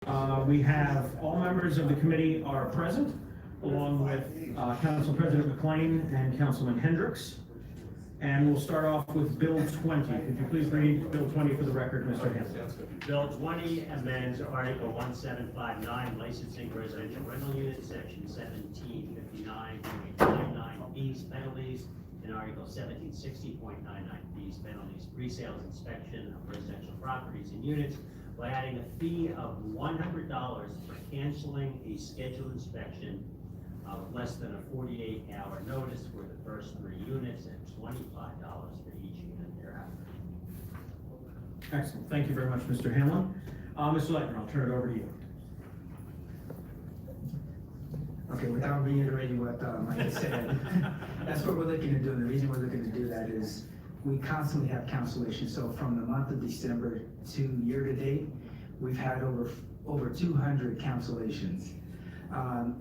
We have all members of the committee are present, along with Council President McLean and Councilman Hendricks. And we'll start off with Bill 20. Could you please read Bill 20 for the record, Mr. Hanson? Bill 20 amends Article 1759, licensing residential rental units, Section 1759.99 penalties, and Article 1760.99 penalties, resales inspection of residential properties and units, by adding a fee of $100 for canceling a scheduled inspection of less than a 48-hour notice for the first 3 units and $25 for each unit thereafter. Excellent. Thank you very much, Mr. Hanlon. Mr. Leitner, I'll turn it over to you. Okay, without reiterating what Mike said, that's what we're looking to do. And the reason we're looking to do that is we constantly have cancellations. So from the month of December to year to date, we've had over 200 cancellations.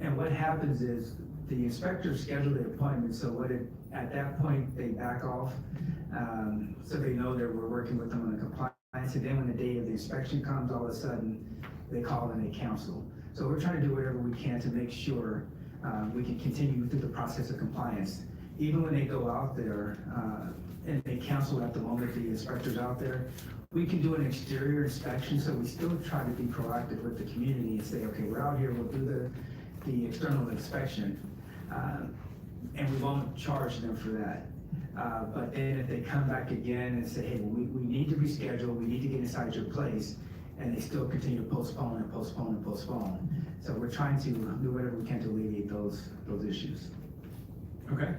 And what happens is the inspectors schedule the appointment, so at that point, they back off, so they know that we're working with them on the compliance. And then when the day of the inspection comes, all of a sudden, they call and they cancel. So we're trying to do whatever we can to make sure we can continue through the process of compliance. Even when they go out there and they cancel at the moment the inspector's out there, we can do an exterior inspection, so we still try to be proactive with the community and say, okay, we're out here, we'll do the external inspection, and we won't charge them for that. But then if they come back again and say, hey, we need to reschedule, we need to get inside your place, and they still continue to postpone and postpone and postpone. So we're trying to do whatever we can to alleviate those issues. Okay.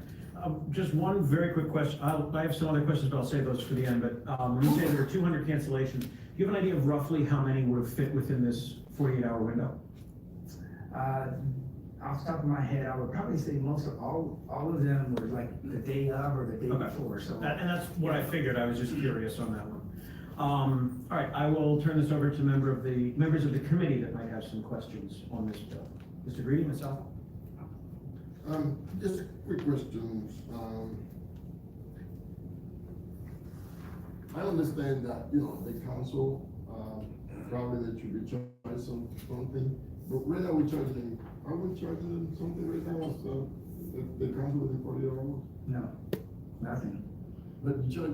Just one very quick question. I have some other questions, but I'll save those for the end. But when you say there are 200 cancellations, do you have an idea of roughly how many would have fit within this 48-hour window? Off the top of my head, I would probably say most of all of them were like the day of or the day before. So and that's what I figured. I was just curious on that one. All right, I will turn this over to members of the committee that might have some questions on this bill. Mr. Greedy, Ms. Alpha? Just a quick question. I understand that, the council, probably they should be charged something, but when are we charging them? Are we charging them something right now? So the council within 40 hours? no, nothing. But so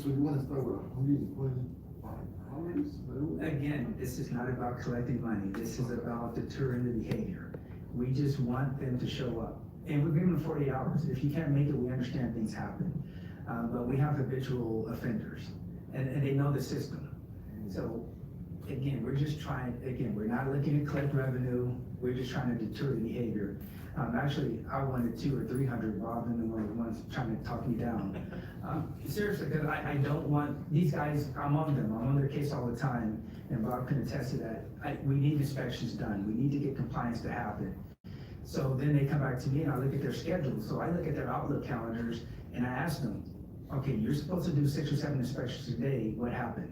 you want to start with 125 hours? Again, this is not about collecting money. This is about deterring the behavior. We just want them to show up. And we're giving them 40 hours. If you can't make it, we understand things happen. But we have habitual offenders, and they know the system. So, again, we're we're not looking to collect revenue. We're just trying to deter the behavior. Actually, I wanted 200 or 300, Bob, and then one of the ones trying to talk me down. Seriously, because I don't want, these guys, I'm on them. I'm on their case all the time, and Bob can attest to that. We need inspections done. We need to get compliance to happen. So then they come back to me and I look at their schedule. So I look at their Outlook calendars and I ask them, okay, you're supposed to do 6 or 7 inspections a day. What happened?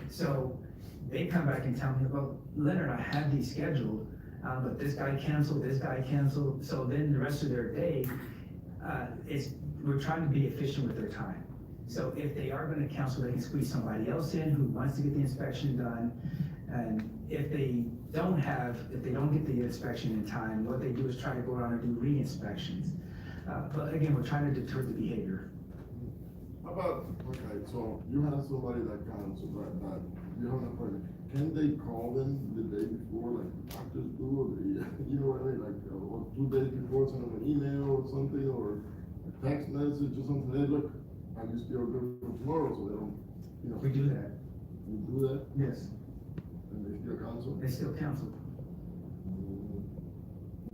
So they come back and tell me, well, Leonard, I had these scheduled, but this guy canceled, this guy canceled. So then the rest of their day, we're trying to be efficient with their time. So if they are going to cancel, they can squeeze somebody else in who wants to get the inspection done. And if they don't get the inspection in time, what they do is try to go around and do re-inspections. But again, we're trying to deter the behavior. How about, okay, so you have somebody that cancels that you have an appointment. Can they call them the day before, like the doctors do, or you know what I mean, like, or 2 days before, send them an email or something, or a text message or something? Hey, look, are you still good for tomorrow? So they don't, We do that. You do that? Yes. And they still cancel? They still cancel.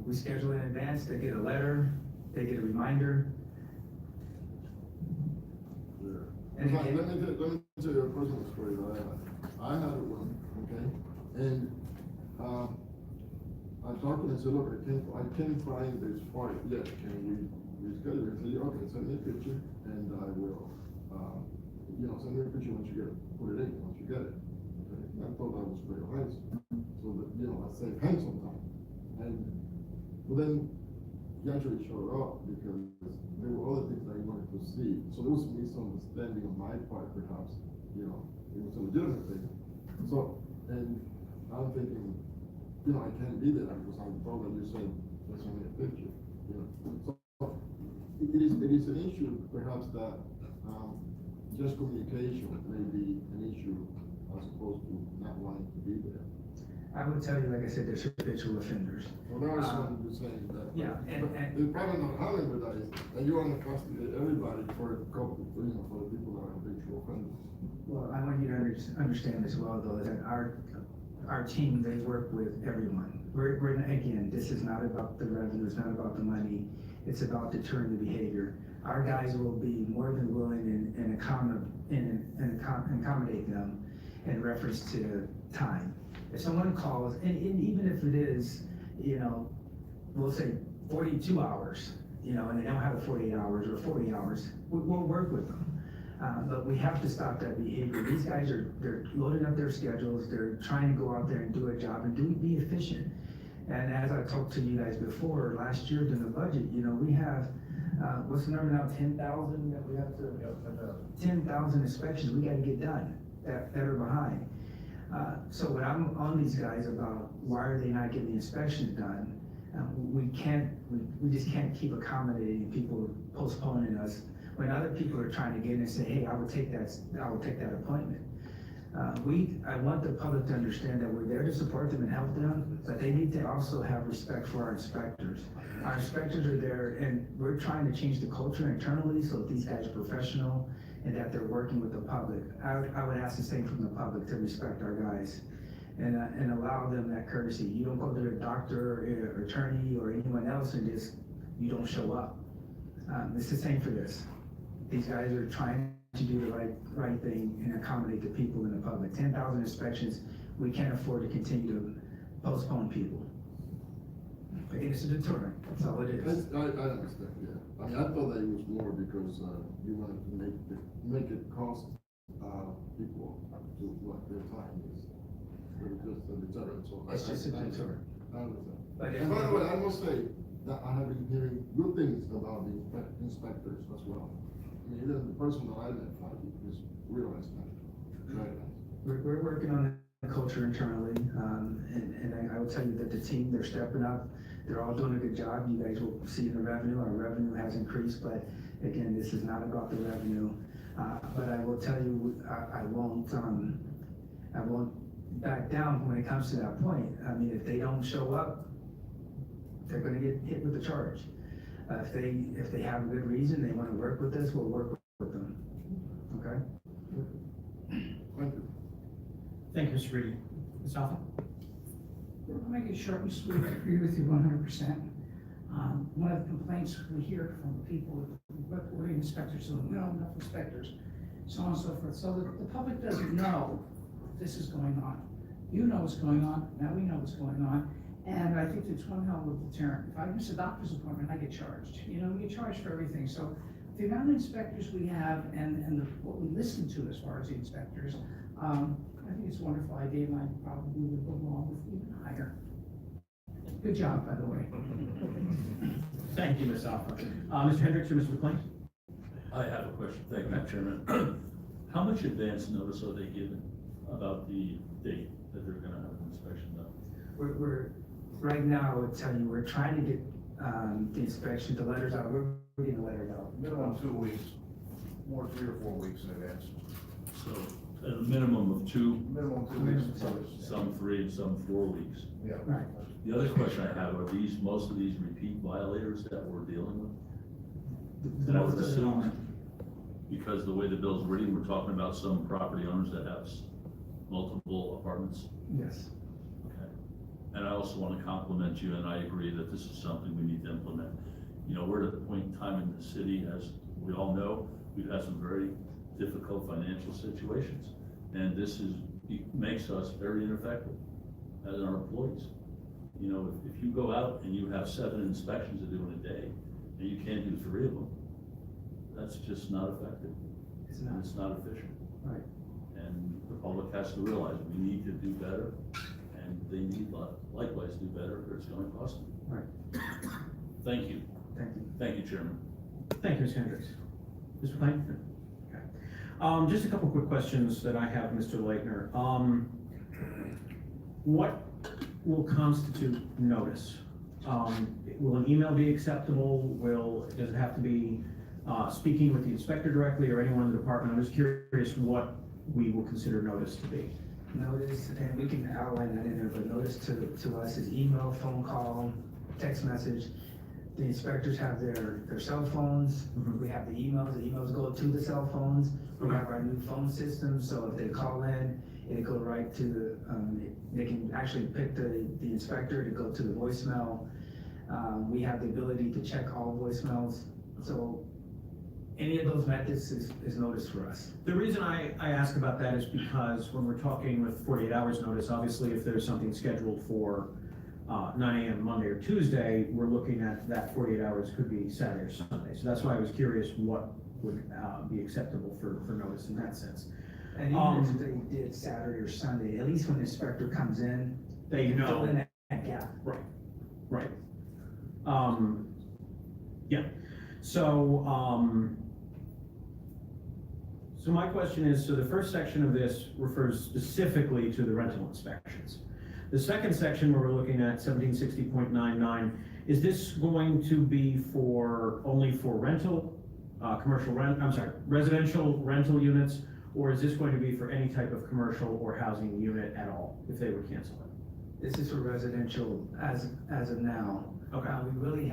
We schedule in advance, they get a letter, they get a reminder. Yeah. And Let again, me tell you a personal story that I had. I had one, okay, and I talked to him and said, look, I can't find this part yet. Can we reschedule it? He said, okay, send me a picture and I will, send me a picture once you get it. Put it in once you get it. Okay? I thought that was very nice. So that, I saved him some time. But then he actually showed up because there were other things that he wanted to see. So there was a misunderstanding on my part, perhaps. It was a legitimate thing. So, and I'm thinking, I can't be there because I'm told that you said there's only a picture, So it is an issue perhaps that, just communication may be an issue as opposed to not wanting to be there. I would tell you, like I said, there's habitual offenders. Well, there are some who say that. Yeah, and- The problem not having with that is that you want to castigate everybody for a couple, for the people that are habitual offenders. Well, I want you to understand as well, though, that our team, they work with everyone. We're, again, this is not about the revenue, it's not about the money, it's about deterring the behavior. Our guys will be more than willing and accommodate them in reference to time. If someone calls, and even if it is, we'll say 42 hours, and they don't have the 48 hours or 40 hours, we'll work with them. But we have to stop that behavior. These guys they're loading up their schedules, they're trying to go out there and do a job and be efficient. And as I talked to you guys before, last year during the budget, we have, what's the number now, 10,000 that we have to, 10,000 inspections we gotta get done that are behind. So when I'm on these guys about why are they not getting the inspections done, we just can't keep accommodating people postponing us when other people are trying to get in and say, hey, I will take that appointment. I want the public to understand that we're there to support them and help them, but they need to also have respect for our inspectors. Our inspectors are there, and we're trying to change the culture internally so that these guys are professional and that they're working with the public. I would ask the same from the public to respect our guys and allow them that courtesy. You don't go to a doctor or attorney or anyone else and you don't show up. It's the same for this. These guys are trying to do the right thing and accommodate the people in the public. 10,000 inspections, we can't afford to continue to postpone people. Again, it's a deterrent, that's all it is. I understand, yeah. I thought that it was more because, you wanted to make it cost, people to what their time is. But it's just a deterrent, so. It's just a deterrent. I understand. But And by the way, I must say that I have been hearing good things about the inspectors as well. I mean, even the person that I met, is real nice man, very nice. We're working on the culture internally, and I will tell you that the team, they're stepping up. They're all doing a good job. You guys will see the revenue. Our revenue has increased, but again, this is not about the revenue. But I will tell you, I won't back down when it comes to that point. I mean, if they don't show up, they're gonna get hit with the charge. If they have a good reason, they wanna work with us, we'll work with them, okay? Thank you. Thank you, Mr. Reedy. Ms. Alpha? I'll make it short and sweet. I agree with you 100%. One of the complaints we hear from people, we're inspectors, so we don't have enough inspectors, so on and so forth. So the public doesn't know this is going on. You know what's going on, now we know what's going on. And I think it's one hell of a deterrent. If I miss a doctor's appointment, I get charged. We get charged for everything. So the amount of inspectors we have and what we listen to as far as the inspectors, I think it's a wonderful idea, and I probably would go along with even higher. Good job, by the way. Thank you, Ms. Alpha. Mr. Hendricks or Mr. McLean? I have a question. Thank you, Madam Chairman. How much advance notice are they given about the date that they're gonna have an inspection done? We're right now, I would tell you, we're trying to get the inspection, the letters out. We're getting the letters out. Minimum 2 weeks, more 3 or 4 weeks in advance. So, at a minimum of 2, Minimum 2 Minimum weeks. 2 weeks. some 3, and some 4 weeks. Yeah. Right. The other question I have, are most of these repeat violators that we're dealing with? And I would Most of them assume, are. because the way the bill's written, we're talking about some property owners that have multiple apartments. Yes. Okay. And I also want to compliment you, and I agree that this is something we need to implement. We're at a point in time in the city, as we all know, we've had some very difficult financial situations. And it makes us very ineffective as our employees. If you go out and you have 7 inspections to do in a day, and you can't do 3 of them, that's just not effective. It's And not. it's not efficient. Right. And the public has to realize we need to do better, and they need likewise do better, or it's gonna cost them. Right. Thank you. Thank you. Thank you, Chairman. Thank you, Mr. Hendricks. Mr. McLean? Okay. Just a couple quick questions that I have, Mr. Leitner. what will constitute notice? Will an email be acceptable? Does it have to be, speaking with the inspector directly or anyone in the department? I'm just curious what we will consider notice to be. Notice, and we can outline that in there, but notice to us is email, phone call, text message. The inspectors have their cell phones, Mhm. we have the emails go to the cell phones. We Okay. have our new phone system, so if they call in, it go right to the, they can actually pick the inspector to go to the voicemail. We have the ability to check all voicemails, so any of those methods is notice for us. The reason I ask about that is because when we're talking with 48 hours notice, obviously if there's something scheduled for 9 AM Monday or Tuesday, we're looking at that 48 hours could be Saturday or Sunday. So that's why I was curious what would be acceptable for notice in that sense. And even if they did Saturday or Sunday, at least when the inspector comes in, They can know. fill in that gap. Right. Yeah, so, so my question is, so the first section of this refers specifically to the rental inspections. The second section where we're looking at 1760.99, is this going to be only for rental, residential rental units? Or is this going to be for any type of commercial or housing unit at all, if they would cancel it? This is for residential as of now. Okay. We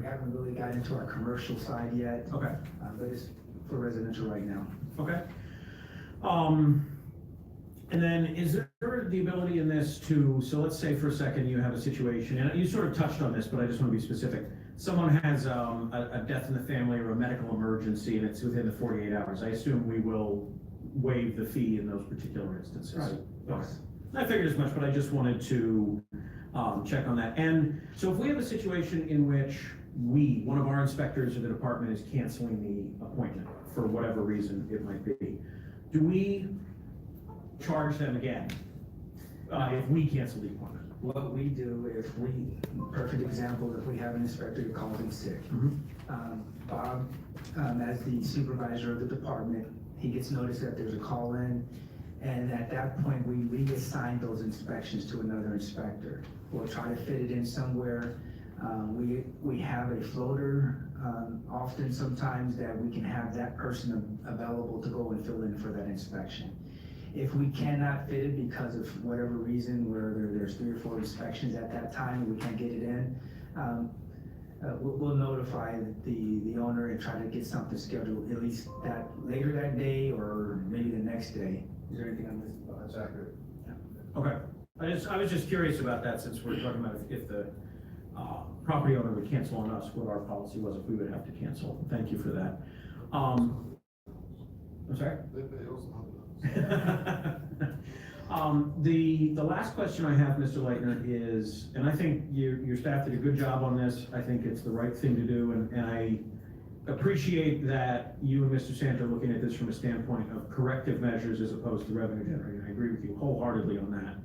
haven't really got into our commercial side yet, Okay. but it's for residential right now. Okay. And then is there the ability in this so let's say for a second you have a situation, and you sort of touched on this, but I just want to be specific. Someone has a death in the family or a medical emergency and it's within the 48 hours. I assume we will waive the fee in those particular instances. Right. Okay. I figured as much, but I just wanted to check on that. And so if we have a situation in which one of our inspectors of the department is canceling the appointment for whatever reason it might be, do we charge them again if we cancel the appointment? What we do, perfect example, if we have an inspector who calls in sick, Bob, as the supervisor of the department, he gets notice that there's a call in, and at that point, we reassign those inspections to another inspector. We'll try to fit it in somewhere. We have a floater, often sometimes that we can have that person available to go and fill in for that inspection. If we cannot fit it because of whatever reason, where there's 3 or 4 inspections at that time, and we can't get it in, we'll notify the owner and try to get something scheduled, at least later that day, or maybe the next day. Is there anything on this? That's accurate. Okay. I was just curious about that, since we're talking about if the property owner would cancel on us, what our policy was if we would have to cancel. Thank you for that. I'm sorry? They pay us $100. The last question I have, Mr. Leitner, is, and I think your staff did a good job on this. I think it's the right thing to do, and I appreciate that you and Mr. Santa are looking at this from a standpoint of corrective measures as opposed to revenue generating. I agree with you wholeheartedly on that.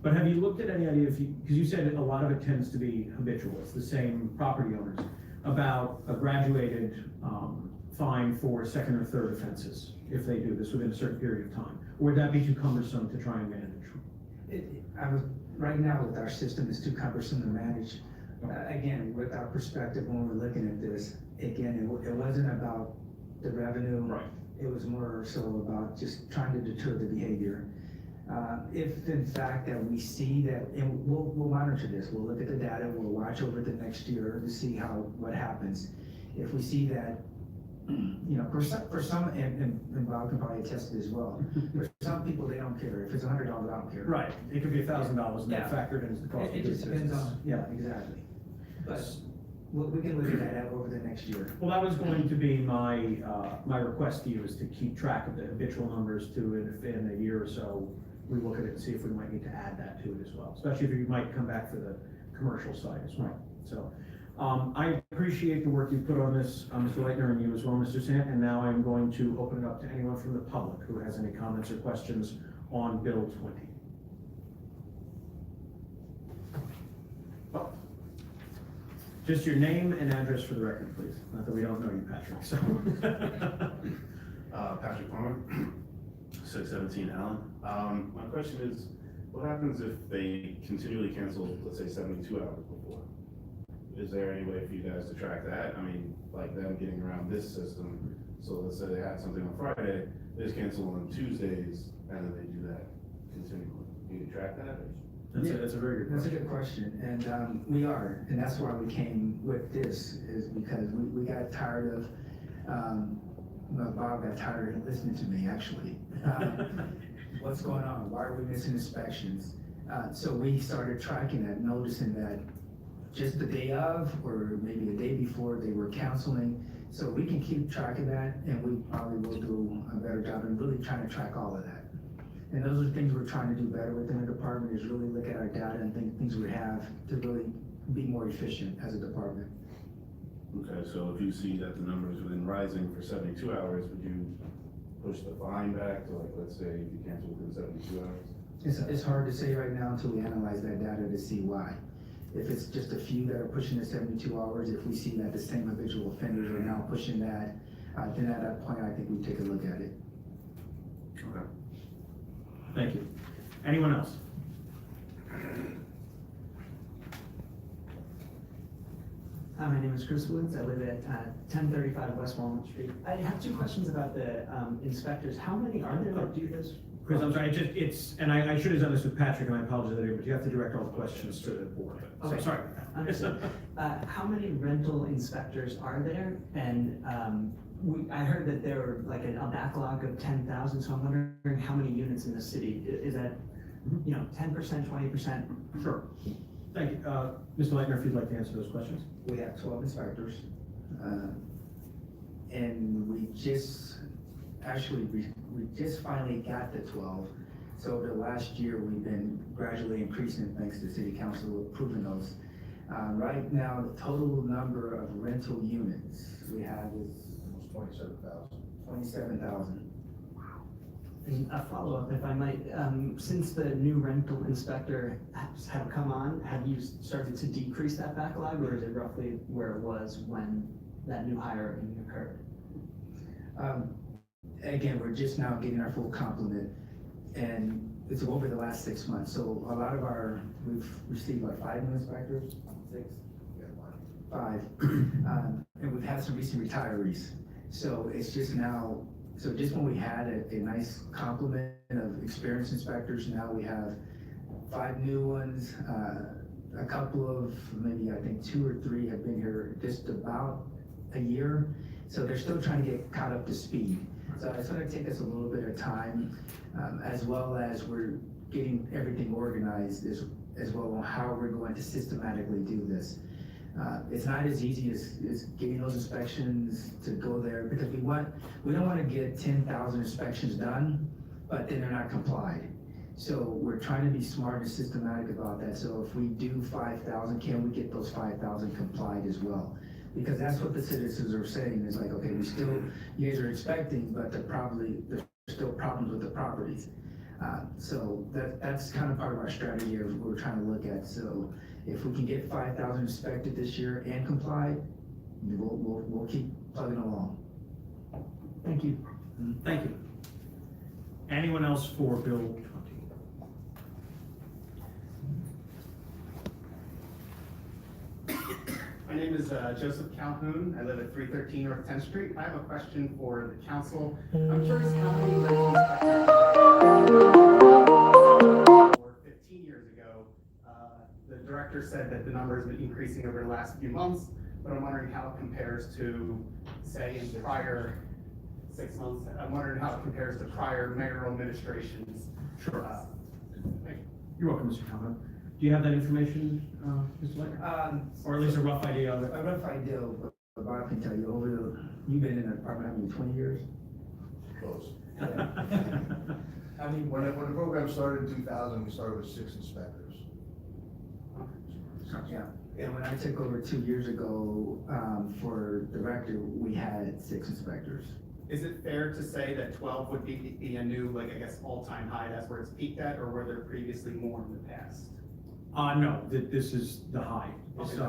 But have you looked at any idea, because you said a lot of it tends to be habitual, it's the same property owners, about a graduated fine for second or third offenses, if they do this within a certain period of time? Or would that be too cumbersome to try and manage? Right now, with our system, it's too cumbersome to manage. Again, with our perspective, when we're looking at this, again, it wasn't about the revenue. Right. It was more so about just trying to deter the behavior. If in fact that we see that, and we'll monitor this, we'll look at the data, we'll watch over the next year to see what happens. If we see that, for some, and Bob can probably attest to this as well, for some people, they don't care. If it's $100, I don't care. Right, it could be $1,000 and Yeah. that factored in as the cost of It doing just depends business. on. Yeah, exactly. But we can look at that over the next year. Well, that was going to be my request to you, is to keep track of the habitual numbers to it. If in a year or so, we look at it and see if we might need to add that to it as well, especially if you might come back for the commercial side as well. So, I appreciate the work you put on this, Mr. Leitner, and you as well, Mr. Sant, and now I'm going to open it up to anyone from the public who has any comments or questions on Bill 20. Oh. Just your name and address for the record, please. Not that we don't know you, Patrick, so. Patrick Palmer, 617 Allen. My question is, what happens if they continually cancel, let's say 72 hours before? Is there any way for you guys to track that? I mean, like them getting around this system, so let's say they had something on Friday, they just cancel on Tuesdays, and then they do that continually. Do you track that? That's a very good That's a question. good question, and we are, and that's why we came with this, is because we got tired of, well, Bob got tired of listening to me, actually. What's going on? Why are we missing inspections? So we started tracking that, noticing that just the day of, or maybe the day before, they were counseling. So we can keep track of that, and we probably will do a better job in really trying to track all of that. And those are things we're trying to do better within the department, is really look at our data and things we have to really be more efficient as a department. Okay, so if you see that the numbers have been rising for 72 hours, would you push the fine back to, like, let's say if you cancel within 72 hours? It's hard to say right now until we analyze that data to see why. If it's just a few that are pushing the 72 hours, if we see that the same habitual offenders are now pushing that, then at that point, I think we take a look at it. Okay. Thank you. Anyone else? Hi, my name is Chris Woods. I live at 1035 West Walnut Street. I have two questions about the inspectors. How many are there that do this? Chris, I'm sorry, and I should have done this with Patrick, and I apologize later, but you have to direct all the questions to the board. So, Okay. sorry. Understood. How many rental inspectors are there? And I heard that there were like a backlog of 10,000, so I'm wondering how many units in the city? Is that, 10%, 20%? Sure. Thank you. Mr. Leitner, if you'd like to answer those questions. We have 12 inspectors, and we just finally got the 12. So over the last year, we've been gradually increasing, thanks to city council approving those. Right now, the total number of rental units we have is Almost 27,000. 27,000. And a follow-up, if I might, since the new rental inspector have come on, have you started to decrease that backlog, or is it roughly where it was when that new hiring occurred? Again, we're just now getting our full complement, and it's over the last 6 months. So a lot of we've received like 5 new inspectors, 6, Yeah, mine. 5, and we've had some recent retirees. So it's just now, so just when we had a nice complement of experienced inspectors, now we have 5 new ones. A couple of, maybe I think 2 or 3 have been here just about a year. So they're still trying to get caught up to speed. So it's gonna take us a little bit of time, as well as we're getting everything organized as well on how we're going to systematically do this. It's not as easy as getting those inspections to go there, because we don't want to get 10,000 inspections done, but then they're not complied. So we're trying to be smart and systematic about that. So if we do 5,000, can we get those 5,000 complied as well? Because that's what the citizens are saying, is like, okay, you guys are inspecting, but there's still problems with the properties. So that's kind of part of our strategy of what we're trying to look at. So if we can get 5,000 inspected this year and complied, we'll keep plugging along. Thank you. Thank you. Anyone else for Bill 20? My name is Joseph Calhoun. I live at 313 North 10th Street. I have a question for the council. I'm curious how many rental inspectors or 15 years ago. The director said that the number has been increasing over the last few months, but I'm wondering how it compares to, say, in prior 6 months. I'm wondering how it compares to prior mayoral administrations. Sure. Thank you. You're welcome, Mr. Calhoun. Do you have that information, Mr. Leitner? Or at least a rough idea of it? A rough idea, but Bob can tell you, you've been in the department, how many, 20 years? Close. I mean, When the program started in 2000, we started with 6 inspectors. yeah, and when I took over 2 years ago, for director, we had 6 inspectors. Is it fair to say that 12 would be a new, like, I guess, all-time high? That's where it's peaked at, or were there previously more in the past? No, this is the high. Okay. So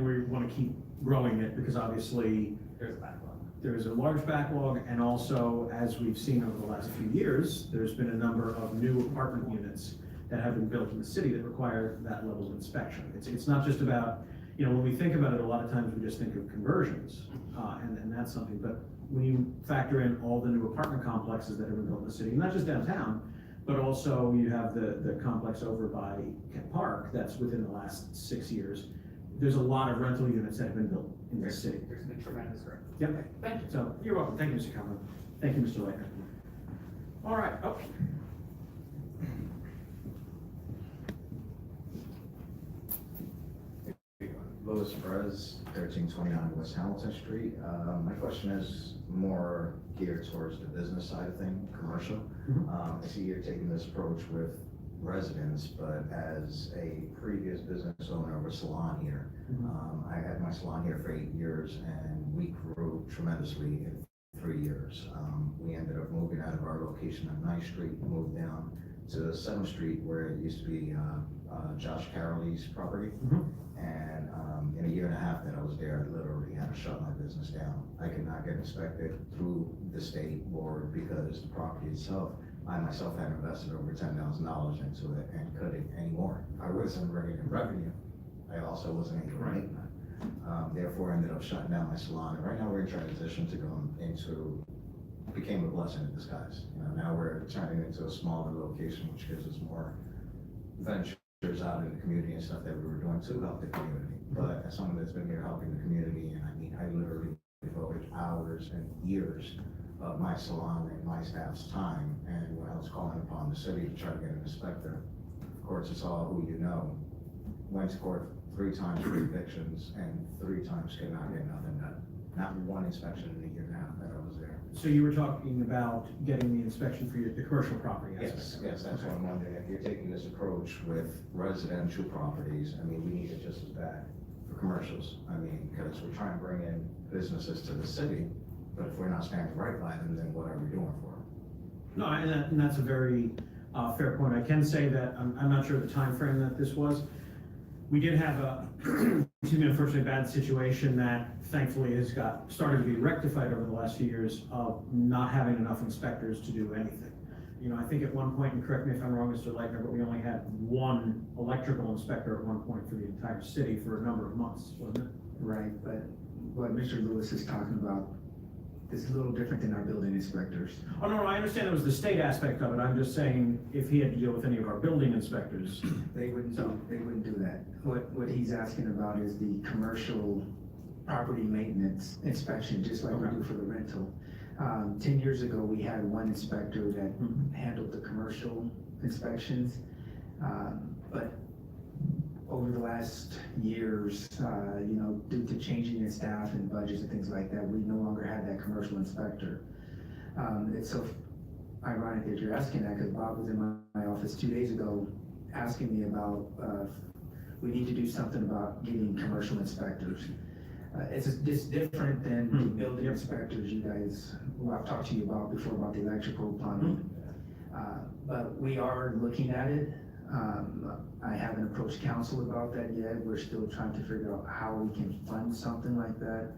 we want to keep growing it, because obviously, There's a backlog. there is a large backlog, and also, as we've seen over the last few years, there's been a number of new apartment units that have been built in the city that require that level of inspection. It's not just about, when we think about it, a lot of times we just think of conversions, and that's something, but when you factor in all the new apartment complexes that have been built in the city, not just downtown, but also you have the complex over by Kent Park that's within the last 6 years. There's a lot of rental units that have been built in the city. There's been tremendous growth. Yep, thank you. So, you're welcome. Thank you, Mr. Conlon. Thank you, Mr. Leitner. All right, Louis Perez, 1329 West Hamilton Street. My question is more geared towards the business side of things, commercial. I see you're taking this approach with residents, but as a previous business owner of a salon here, I had my salon here for 8 years, and we grew tremendously in 3 years. We ended up moving out of our location on 9th Street, moved down to 7th Street where it used to be Josh Carroll's property. And in a year and a half that I was there, I literally had to shut my business down. I could not get inspected through the state board because the property itself, I myself had invested over $10,000 into it and couldn't anymore. I wasn't bringing in revenue. I also wasn't able to make that. Therefore, I ended up shutting down my salon. And right now we're in transition to go into, became a blessing in disguise. Now we're turning into a smaller location, which gives us more ventures out in the community and stuff that we were doing to help the community. But as someone that's been here helping the community, and I literally devoted hours and years of my salon and my staff's time, and when I was calling upon the city to try to get an inspector, of course, it's all who you know, went to court 3 times for evictions and 3 times could not get nothing done. Not one inspection in a year and a half that I was there. So you were talking about getting the inspection for the commercial property aspect? Yes, that's what I'm wondering, if you're taking this approach with residential properties, we need it just as bad for commercials. Because we're trying to bring in businesses to the city, but if we're not standing right by them, then what are we doing for them? No, and that's a very fair point. I can say that, I'm not sure the time frame that this was. We did have a, unfortunately bad situation that thankfully has started to be rectified over the last few years of not having enough inspectors to do anything. I think at one point, and correct me if I'm wrong, Mr. Leitner, but we only had 1 electrical inspector at one point for the entire city for a number of months, wasn't it? Right, but what Mr. Lewis is talking about is a little different than our building inspectors. Oh, no, I understand it was the state aspect of it. I'm just saying if he had to deal with any of our building inspectors. They wouldn't do that. What he's asking about is the commercial property maintenance inspection, just like we do for the rental. 10 years ago, we had 1 inspector that handled the commercial inspections. But over the last years, due to changing in staff and budgets and things like that, we no longer had that commercial inspector. It's so ironic that you're asking that, because Bob was in my office 2 days ago asking me about, we need to do something about getting commercial inspectors. It's different than the building inspectors you guys, who I've talked to you about before about the electrical plumbing. But we are looking at it. I haven't approached council about that yet. We're still trying to figure out how we can fund something like that.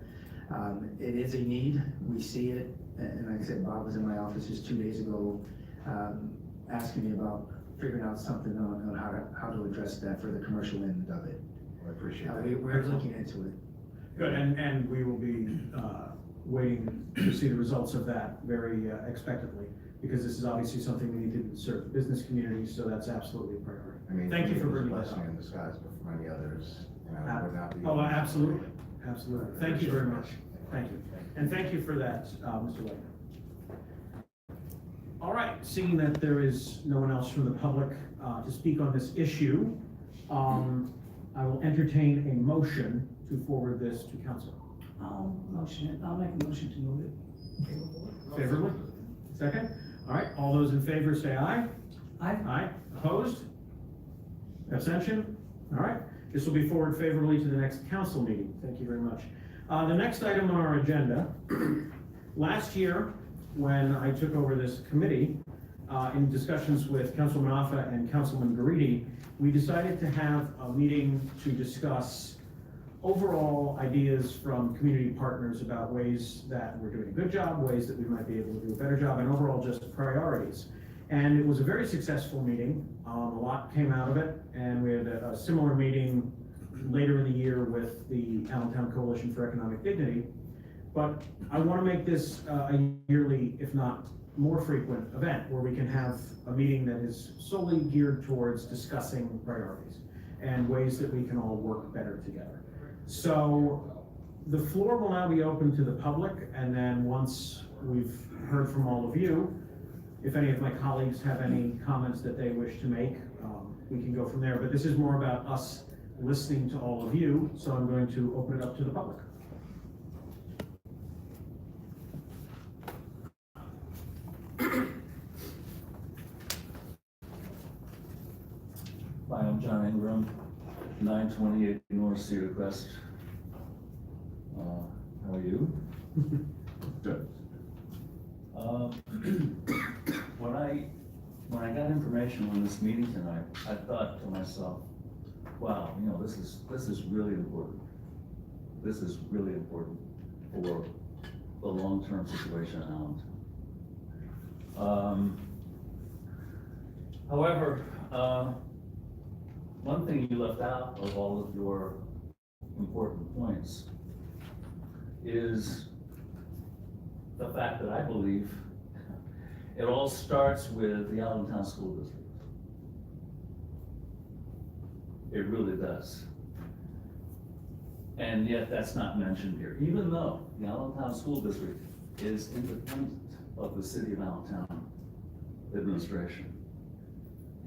It is a need, we see it, and like I said, Bob was in my office just 2 days ago, asking me about figuring out something on how to address that for the commercial end of it. I appreciate that. We're looking into it. Good, and we will be waiting to see the results of that very expectantly, because this is obviously something we need to serve the business community, so that's absolutely a priority. Thank you for bringing that up. Blessing in disguise, but for many others, would not be. Oh, absolutely, absolutely. Thank you very much. Thank you. And thank you for that, Mr. Leitner. All right, seeing that there is no one else from the public to speak on this issue, I will entertain a motion to forward this to council. I'll make a motion to move it. Favorably? Second? All right, all those in favor say aye. Aye. Aye. Opposed? Abstention? All right, this will be forwarded favorably to the next council meeting. Thank you very much. The next item on our agenda, last year, when I took over this committee, in discussions with Councilman Affa and Councilman Garidi, we decided to have a meeting to discuss overall ideas from community partners about ways that we're doing a good job, ways that we might be able to do a better job, and overall just priorities. And it was a very successful meeting. A lot came out of it, and we had a similar meeting later in the year with the Allentown Coalition for Economic Dignity. But I want to make this a yearly, if not more frequent event, where we can have a meeting that is solely geared towards discussing priorities and ways that we can all work better together. So the floor will now be open to the public, and then once we've heard from all of you, if any of my colleagues have any comments that they wish to make, we can go from there. But this is more about us listening to all of you, so I'm going to open it up to the public. Hi, I'm John Ingram, 928 North Cedar Crest. How are you? Good. When I got information on this meeting tonight, I thought to myself, wow, you know, this is really important. This is really important for the long-term situation in Allentown. However, one thing you left out of all of your important points is the fact that I believe it all starts with the Allentown School District. It really does. And yet that's not mentioned here, even though the Allentown School District is independent of the City of Allentown administration.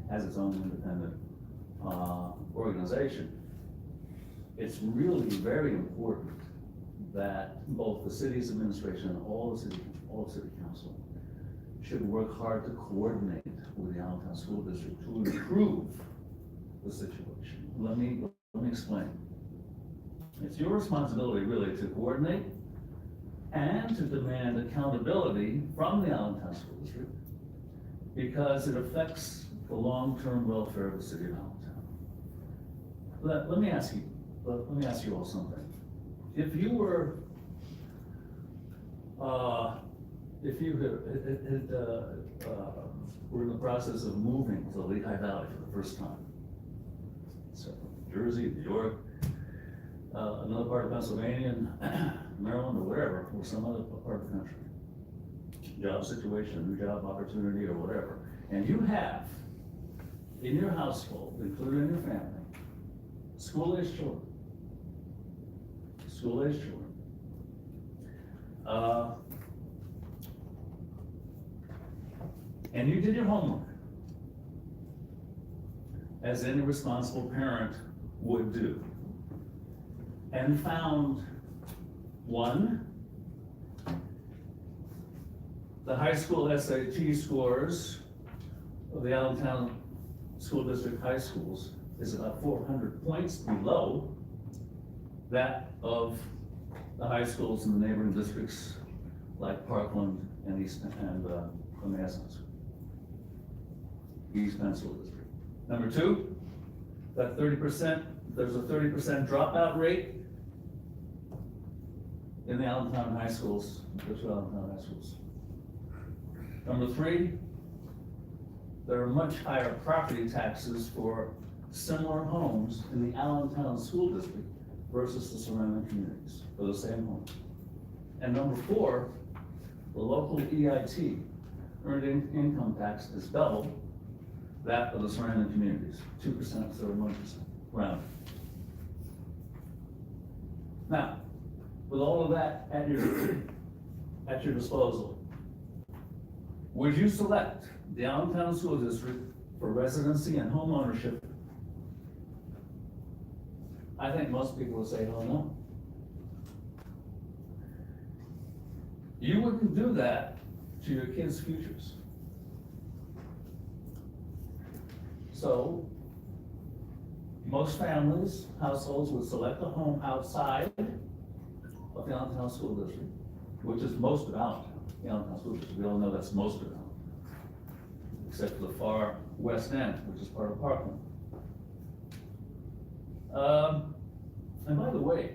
It has its own independent organization. It's really very important that both the city's administration and all the city council should work hard to coordinate with the Allentown School District to improve the situation. Let me explain. It's your responsibility really to coordinate and to demand accountability from the Allentown School District because it affects the long-term welfare of the city of Allentown. Let me ask you all something. If you were, were in the process of moving to the Lehigh Valley for the first time, so Jersey, New York, another part of Pennsylvania, Maryland, or wherever, or some other part of the country, job situation, new job opportunity, or whatever, and you have in your household, including your family, school-aged children, and you did your homework, as any responsible parent would do, and found, one, the high school SAT scores of the Allentown School District high schools is about 400 points below that of the high schools in the neighboring districts like Parkland and East and Madison School, East Penn School District. Number two, that 30%, there's a 30% dropout rate in the Allentown high schools, the two Allentown high schools. Number three, there are much higher property taxes for similar homes in the Allentown School District versus the surrounding communities for the same home. And number four, the local EIT, earned income tax, is double that of the surrounding communities, 2% instead of 1%, round. Now, with all of that at your disposal, would you select the Allentown School District for residency and home ownership? I think most people would say, hell no. You wouldn't do that to your kids' futures. So, most families, households would select a home outside of the Allentown School District, which is most of Allentown. The Allentown School District, we all know that's most of Allentown, except for the far west end, which is part of Parkland. And by the way,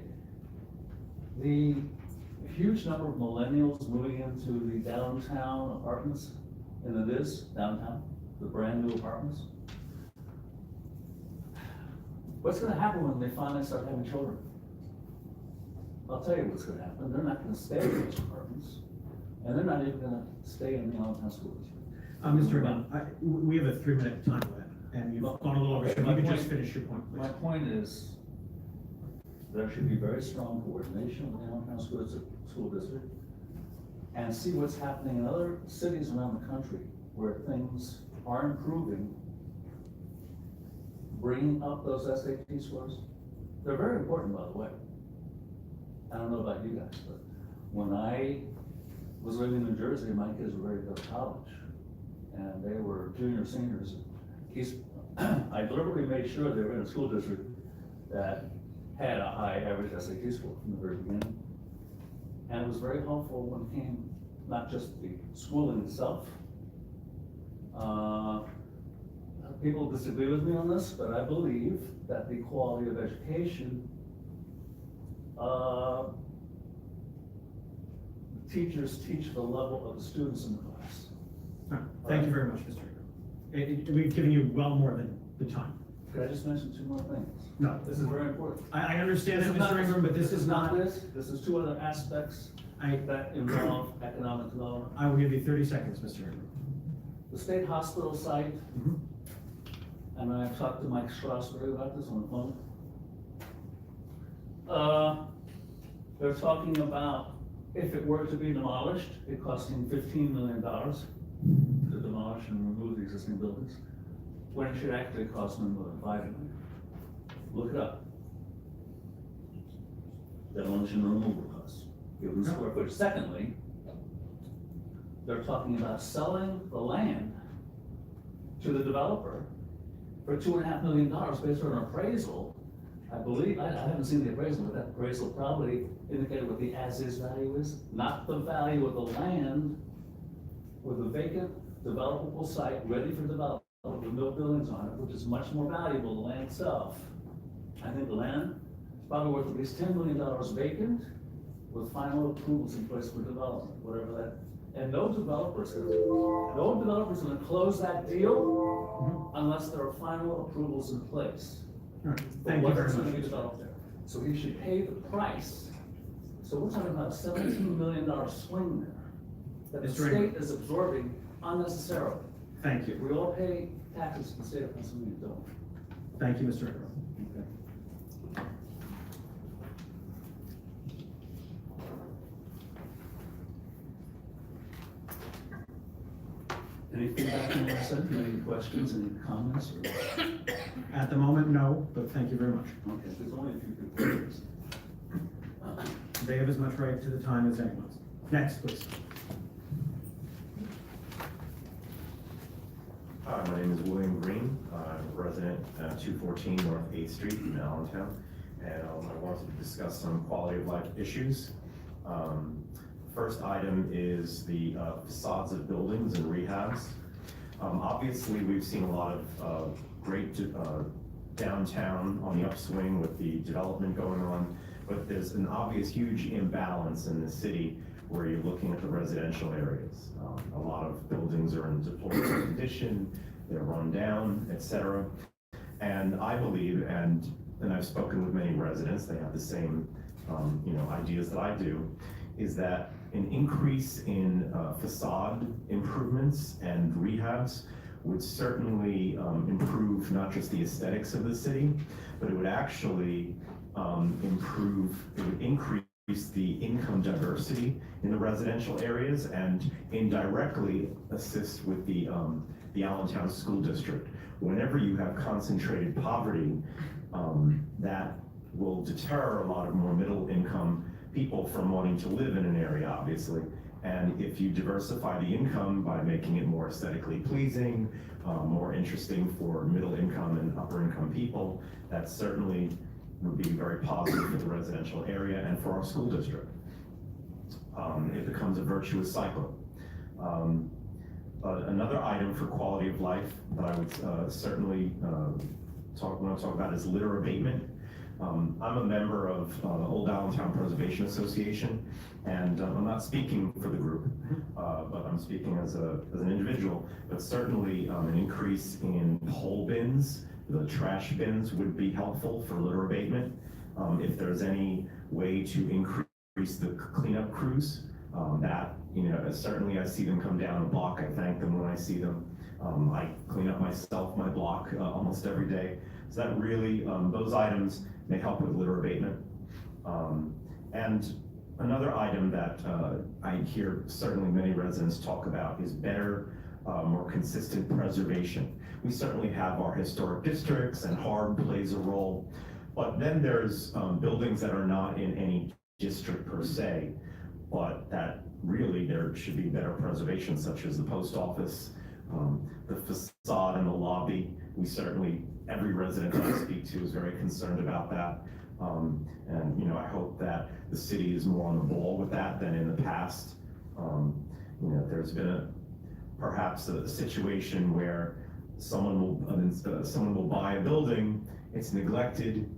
the huge number of millennials moving into the downtown apartments, in downtown, the brand new apartments. What's gonna happen when they finally start having children? I'll tell you what's gonna happen. They're not gonna stay in those apartments, and they're not even gonna stay in the Allentown School District. Mr. Gunn, we have a 3-minute time limit, and you've gone a little over, so if you could just finish your point, My please. point is, there should be very strong coordination with the Allentown School District, and see what's happening in other cities around the country where things are improving, bringing up those SAT scores. They're very important, by the way. I don't know about you guys, but when I was living in New Jersey, my kids were ready to go to college, and they were junior, seniors. I deliberately made sure they were in a school district that had a high average SAT score from the very beginning. And it was very helpful when it came, not just the schooling itself. People disagree with me on this, but I believe that the quality of education, the teachers teach the level of the students in the class. All right, thank you very much, Mr. Ingram. We've given you well more than the time. Could I just mention 2 more things? No, This is very important. I understand that, Mr. Ingram, but this is not, This is 2 other aspects that involve economic development. I will give you 30 seconds, Mr. Ingram. The state hospital site, Mhm. and I've talked to Mike Strasberg about this on the phone. They're talking about if it were to be demolished, it costing $15 million to demolish and remove the existing buildings, when it should actually cost no more than $5 million. Look it up. Demolition and removal costs, given the square footage. Secondly, they're talking about selling the land to the developer for $2.5 million based on an appraisal. I believe, I haven't seen the appraisal, but that appraisal probably indicated what the as-is value is, not the value of the land with a vacant developable site ready for development with no buildings on it, which is much more valuable than the land itself. I think the land is probably worth at least $10 million vacant with final approvals in place for development, whatever that. And no developer's gonna close that deal unless there are final approvals in place. All right, thank you very Whatever's gonna be much. developed there. So he should pay the price. So we're talking about a $17 million swing there that the Mr. Ingram. state is absorbing unnecessarily. Thank you. We all pay taxes in the state of Pennsylvania, don't we? Thank you, Mr. Ingram. Okay. Anything back in the session, any questions, any comments? At the moment, no, but thank you very much. Okay, there's only a few people. They have as much right to the time as anyone else. Next, please. Hi, my name is William Green. I'm a resident at 214 North 8th Street in Allentown, and I wanted to discuss some quality of life issues. First item is the facades of buildings and rehabs. Obviously, we've seen a lot of great downtown on the upswing with the development going on, but there's an obvious huge imbalance in the city where you're looking at the residential areas. A lot of buildings are in deplorable condition, they're run down, etc. And I believe, and I've spoken with many residents, they have the same ideas that I do, is that an increase in facade improvements and rehabs would certainly improve not just the aesthetics of the city, but it would actually it would increase the income diversity in the residential areas and indirectly assist with the Allentown School District. Whenever you have concentrated poverty, that will deter a lot of more middle income people from wanting to live in an area, obviously. And if you diversify the income by making it more aesthetically pleasing, more interesting for middle income and upper income people, that certainly would be very positive for the residential area and for our school district. It becomes a virtuous cycle. Another item for quality of life that I would certainly want to talk about is litter abatement. I'm a member of the Old Allentown Preservation Association, and I'm not speaking for the group, but I'm speaking as an individual. But certainly an increase in pole bins, the trash bins would be helpful for litter abatement. If there's any way to increase the cleanup crews, that, you know, certainly I see them come down a block. I thank them when I see them. I clean up my block almost every day. So that really, those items may help with litter abatement. And another item that I hear certainly many residents talk about is better, more consistent preservation. We certainly have our historic districts, and HARB plays a role, but then there's buildings that are not in any district per se, but that really there should be better preservation, such as the post office, the facade and the lobby. We certainly, every resident I speak to is very concerned about that. And, you know, I hope that the city is more on the ball with that than in the past. You know, there's been perhaps a situation where someone will buy a building, it's neglected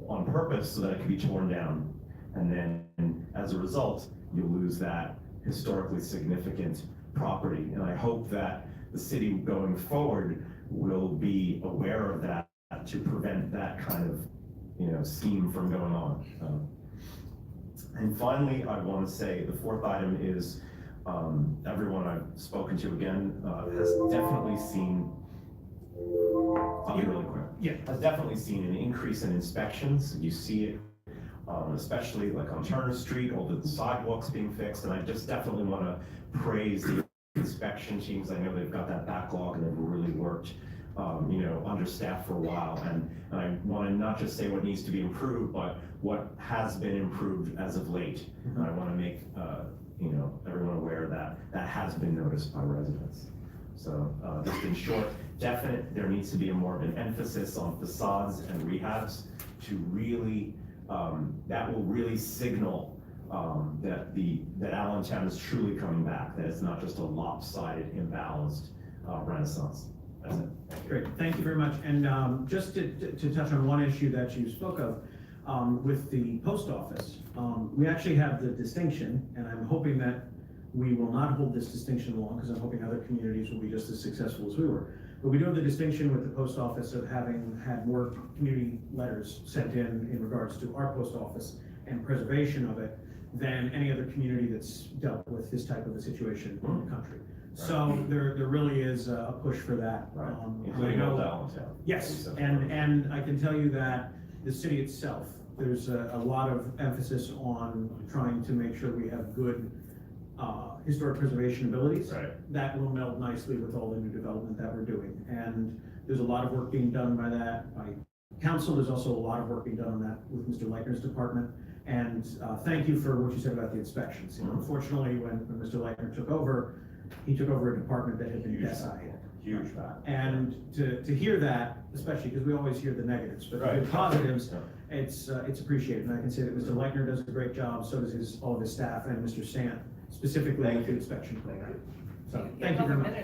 on purpose so that it can be torn down. And then as a result, you lose that historically significant property. And I hope that the city going forward will be aware of that to prevent that kind of, you know, scheme from going on. And finally, I want to say the fourth item is everyone I've spoken to again has definitely seen, I'll be really quick. Yeah. Has definitely seen an increase in inspections. You see it, especially like on Turner Street, all the sidewalks being fixed. And I just definitely want to praise the inspection teams. I know they've got that backlog and they've really worked, you know, understaffed for a while. And I want to not just say what needs to be improved, but what has been improved as of late. And I want to make, you know, everyone aware that that has been noticed by residents. So just in short, there needs to be more of an emphasis on facades and rehabs to really, that will really signal that Allentown is truly coming back, that it's not just a lopsided, imbalanced renaissance. That's it. Thank you. Great, thank you very much. And just to touch on one issue that you spoke of, with the post office, we actually have the distinction, and I'm hoping that we will not hold this distinction long, because I'm hoping other communities will be just as successful as we were. But we do have the distinction with the post office of having had more community letters sent in regards to our post office and preservation of it than any other community that's dealt with this type of a situation in the country. So there really is a push for that. Right. I Including know- Old Allentown. Yes, and I can tell you that the city itself, there's a lot of emphasis on trying to make sure we have good historic preservation abilities. Right. That will meld nicely with all the new development that we're doing. And there's a lot of work being done by that, by council. There's also a lot of work being done on that with Mr. Leichner's department. And thank you for what you said about the inspections. You know, unfortunately, when Mr. Leichner took over, he took over a department that had been decimated. Huge. And to hear that, especially because we always hear the negatives, but the positives, it's appreciated. And I can say that Mr. Leichner does a great job, so does all of his staff, and Mr. Sant, specifically with the inspection program. So, thank you very much. I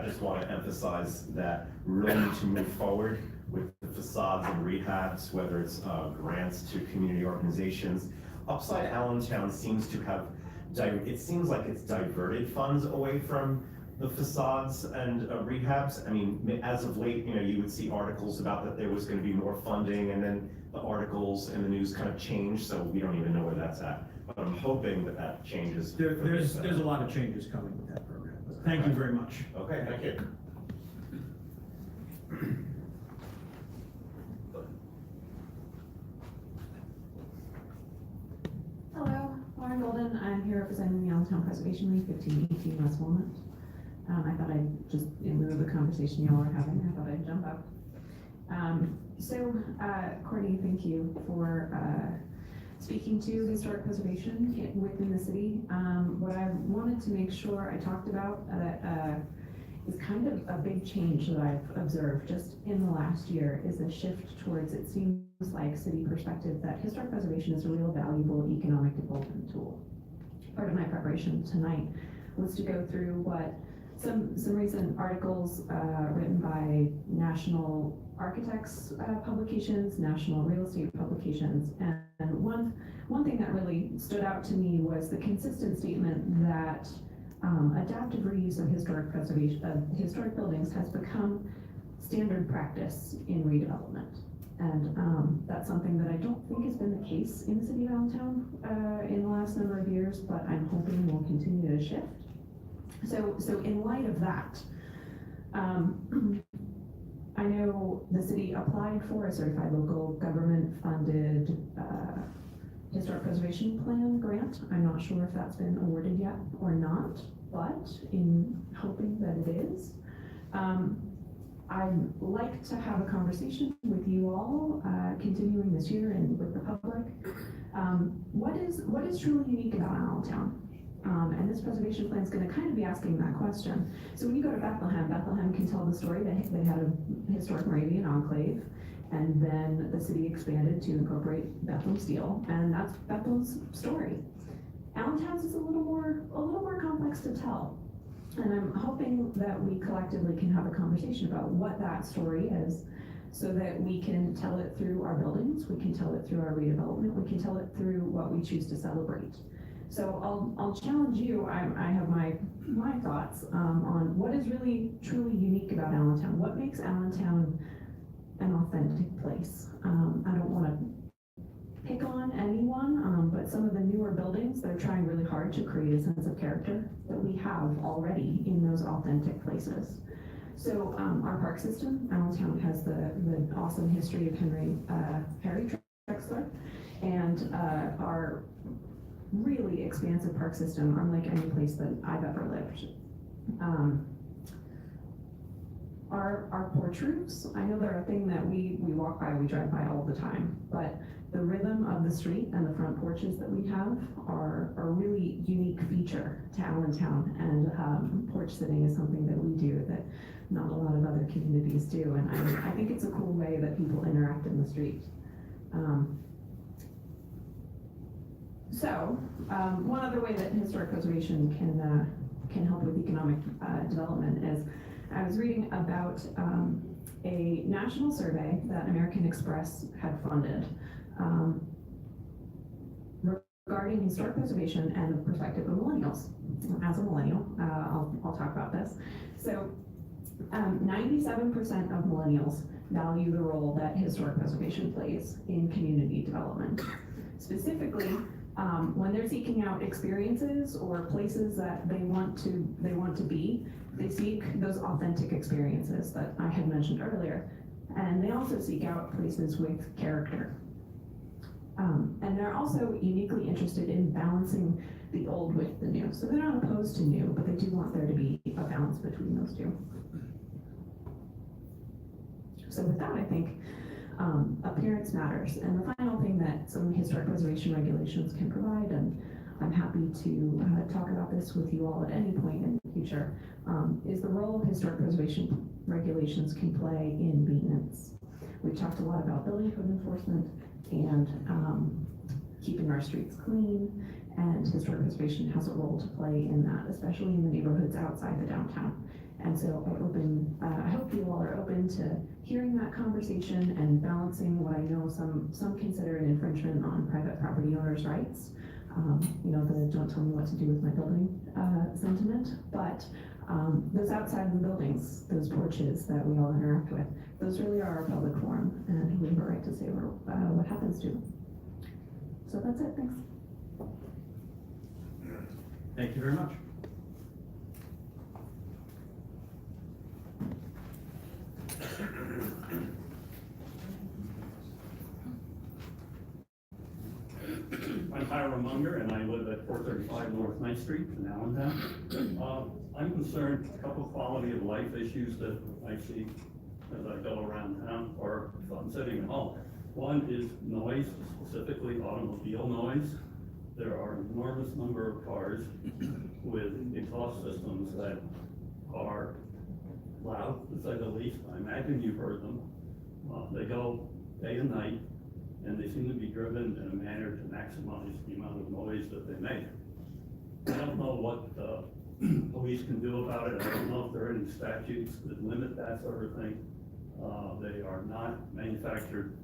just want to emphasize that we really need to move forward with the facades and rehabs, whether it's grants to community organizations. Upside Allentown seems to have, it seems like it's diverted funds away from the facades and rehabs. I mean, as of late, you know, you would see articles about that there was going to be more funding, and then the articles and the news kind of changed, so we don't even know where that's at. But I'm hoping that that changes. There's a lot of changes coming with that program. Thank you very much. Okay, thank you. Hello, Lauren Golden. I'm here representing the Allentown Preservation League, 1518 West Walnut. I thought I'd just, in lieu of the conversation y'all were having, I thought I'd jump up. Courtney, thank you for speaking to historic preservation within the city. What I wanted to make sure I talked about that is kind of a big change that I've observed just in the last year is a shift towards, it seems like, city perspective that historic preservation is a real valuable economic development tool. Part of my preparation tonight was to go through what some recent articles, written by national architects, publications, national real estate publications. And one thing that really stood out to me was the consistent statement that, adaptive reuse of historic preservation, of historic buildings has become standard practice in redevelopment. And that's something that I don't think has been the case in the city of Allentown in the last number of years, but I'm hoping will continue to shift. So in light of that, I know the city applied for a certified local government funded historic preservation plan grant. I'm not sure if that's been awarded yet or not, but in hoping that it is. I'd like to have a conversation with you all, continuing this year and with the public. What is truly unique about Allentown? And this preservation plan is going to kind of be asking that question. So when you go to Bethlehem, Bethlehem can tell the story that they had a historic Moravian enclave, and then the city expanded to incorporate Bethlehem Steel, and that's Bethlehem's story. Allentown's is a little more complex to tell. And I'm hoping that we collectively can have a conversation about what that story is, so that we can tell it through our buildings, we can tell it through our redevelopment, we can tell it through what we choose to celebrate. So I'll challenge you. I have my thoughts on what is really truly unique about Allentown. What makes Allentown an authentic place? I don't want to pick on anyone, but some of the newer buildings, they're trying really hard to create a sense of character that we have already in those authentic places. So our park system, Allentown has the awesome history of Harry Trexler, and our really expansive park system, unlike any place that I've ever lived. Our porch roofs, I know they're a thing that we walk by, we drive by all the time, but the rhythm of the street and the front porches that we have are a really unique feature to Allentown, and porch sitting is something that we do that not a lot of other communities do, and I think it's a cool way that people interact in the street. So, one other way that historic preservation can help with economic development is, I was reading about a national survey that American Express had funded regarding historic preservation and the perspective of millennials. As a millennial, I'll talk about this. So, 97% of millennials value the role that historic preservation plays in community development. Specifically, when they're seeking out experiences or places that they want to be, they seek those authentic experiences that I had mentioned earlier. And they also seek out places with character. And they're also uniquely interested in balancing the old with the new. So they're not opposed to new, but they do want there to be a balance between those two. So with that, I think appearance matters. And the final thing that some historic preservation regulations can provide, and I'm happy to talk about this with you all at any point in the future, is the role historic preservation regulations can play in maintenance. We've talked a lot about building code enforcement and keeping our streets clean, and historic preservation has a role to play in that, especially in the neighborhoods outside the downtown. And so I hope you all are open to hearing that conversation and balancing what I know some consider an infringement on private property owners' rights. The don't tell me what to do with my building sentiment, but those outside of the buildings, those porches that we all interact with, those really are our public forum, and we have a right to say what happens to them. So that's it, thanks. Thank you very much. I'm Hiram Munger, and I live at 435 North 9th Street in Allentown. I'm concerned, a couple quality of life issues that I see as I go around town, or if I'm sitting at home. One is noise, specifically automobile noise. There are an enormous number of cars with exhaust systems that are loud, to say the least. I imagine you've heard them. They go day and night, and they seem to be driven in a manner to maximize the amount of noise that they make. I don't know what police can do about it. I don't know if there are any statutes that limit that sort of thing. They are not manufactured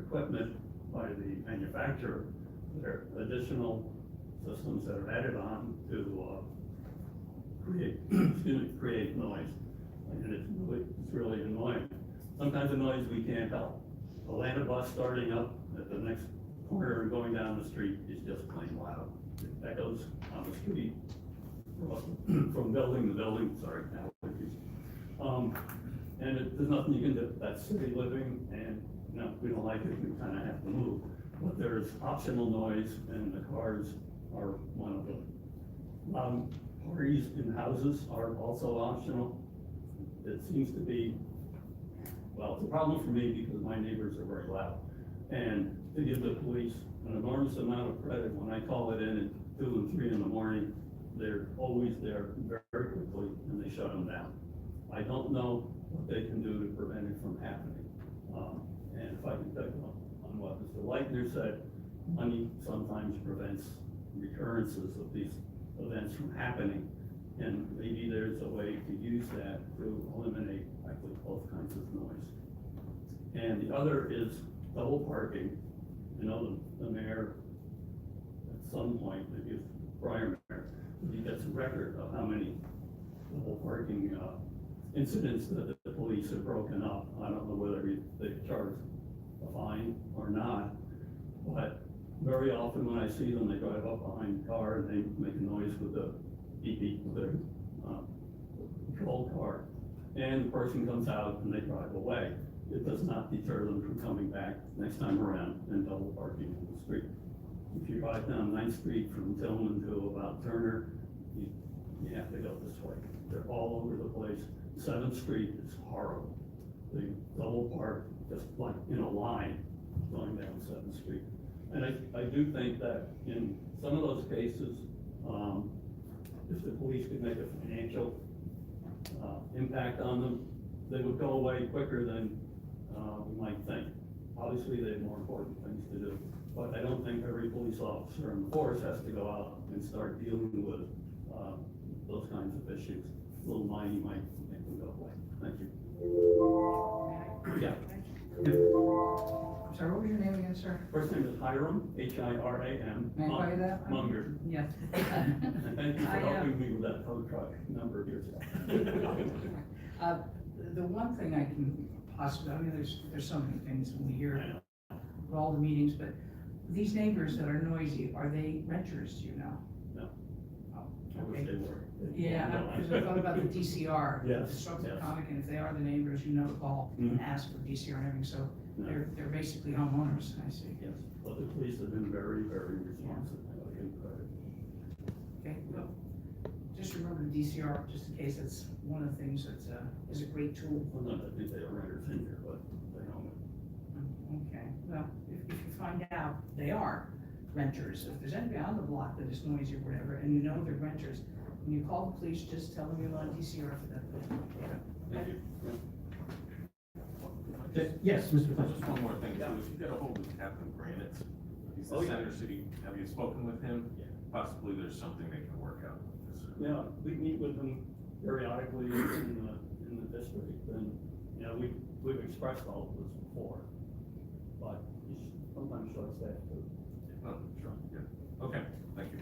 equipment by the manufacturer. There are additional systems that are added on to create noise. And it's really annoying. Sometimes the noise we can't help. A Atlanta bus starting up at the next corner and going down the street is just plain loud. It echoes on the street from building to building, sorry, allergies. There's nothing you can do. That's city living, and we don't like it, we kind of have to move. But there's optional noise, and the cars are one of them. Parties in houses are also optional. It seems to be, well, it's a problem for me because my neighbors are very loud. And to give the police an enormous amount of credit, when I call it in at 2 and 3 in the morning, they're always there very quickly, and they shut them down. I don't know what they can do to prevent it from happening. And if I can pick up on what Mr. Leitner said, money sometimes prevents recurrences of these events from happening. And maybe there's a way to use that to eliminate actually both kinds of noise. And the other is double parking. The mayor, at some point, maybe it's prior mayor, he gets a record of how many double parking incidents that the police have broken up. I don't know whether they charge a fine or not, but very often when I see them, they drive up behind the car and they make a noise with the beep beep with their patrol car, and the person comes out and they drive away. It does not deter them from coming back next time around and double parking in the street. If you drive down 9th Street from Tillman to about Turner, you have to go this way. They're all over the place. 7th Street is horrible. They double park just like in a line going down 7th Street. And I do think that in some of those cases, if the police could make a financial impact on them, they would go away quicker than we might think. Obviously, they have more important things to do, but I don't think every police officer in the force has to go out and start dealing with those kinds of issues. Little money might make them go away. Thank you. Yeah. I'm sorry, what was your name again, sir? First name is Hiram, Hiram. May I call you that? Munger. Yes. And thank you for helping me with that tow truck a number of years ago. The one thing I can possibly, there's so many things we hear at all the meetings, but these neighbors that are noisy, are they renters, do you know? No. Oh, I wish okay. they were. Yeah, because I thought about the DCR. Yes, Destructive yes. comic, and if they are the neighbors, you know to call and ask for DCR and everything, so No. they're basically homeowners, I see. Yes, but the police have been very, very responsive. I give credit. Okay, well, just remember the DCR, just in case it's one of the things that is a great tool. Well, no, I think they are renters in here, but they don't. Okay, well, if you find out they are renters, if there's anybody on the block that is noisy or whatever, and you know they're renters, when you call the police, just tell them you want DCR for that. Thank you. Yes, Mr. Fletcher. Just one more thing, too. If you get a hold of Captain Granite, he's the Oh, yeah. Center City, have you spoken with him? Possibly there's something they can work out. Yeah, we meet with them periodically in the district, and, we've expressed all of this before, but he's sometimes short-staffed too. Oh, sure, yeah. Okay, thank you.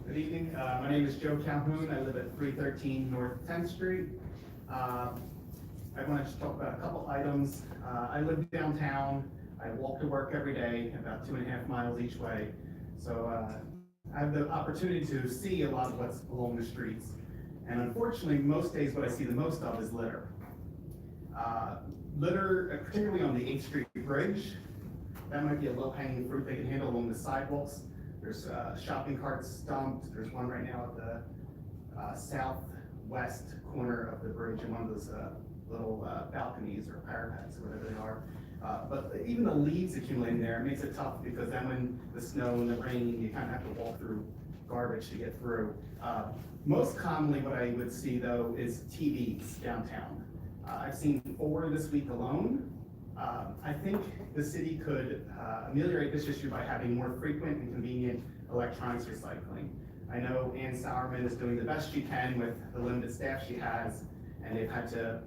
Good evening, my name is Joe Calhoun, I live at 313 North 10th Street. I want to just talk about a couple items. I live downtown, I walk to work every day, about 2.5 miles each way. So I have the opportunity to see a lot of what's along the streets. And unfortunately, most days what I see the most of is litter. Litter, particularly on the 8th Street Bridge, that might be a low-hanging fruit they can handle along the sidewalks. There's shopping carts dumped. There's one right now at the southwest corner of the bridge in one of those little balconies or parapets or whatever they are. But even the leaves accumulating there, it makes it tough because then when the snow and the rain, you kind of have to walk through garbage to get through. Most commonly what I would see though is TVs downtown. I've seen 4 this week alone. I think the city could ameliorate this issue by having more frequent and convenient electronics recycling. I know Ann Sauerman is doing the best she can with the limited staff she has, and they've had to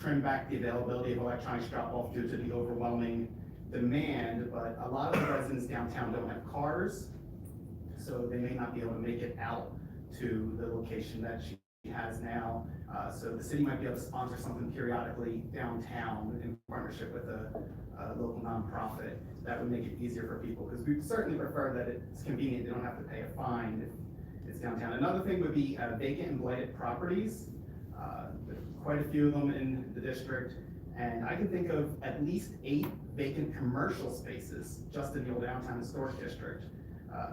trim back the availability of electronics drop-off due to the overwhelming demand, but a lot of the residents downtown don't have cars, so they may not be able to make it out to the location that she has now. So the city might be able to sponsor something periodically downtown in partnership with a local nonprofit. That would make it easier for people, because we certainly prefer that it's convenient, they don't have to pay a fine if it's downtown. Another thing would be vacant and blighted properties. Quite a few of them in the district, and I can think of at least 8 vacant commercial spaces just in the old downtown historic district.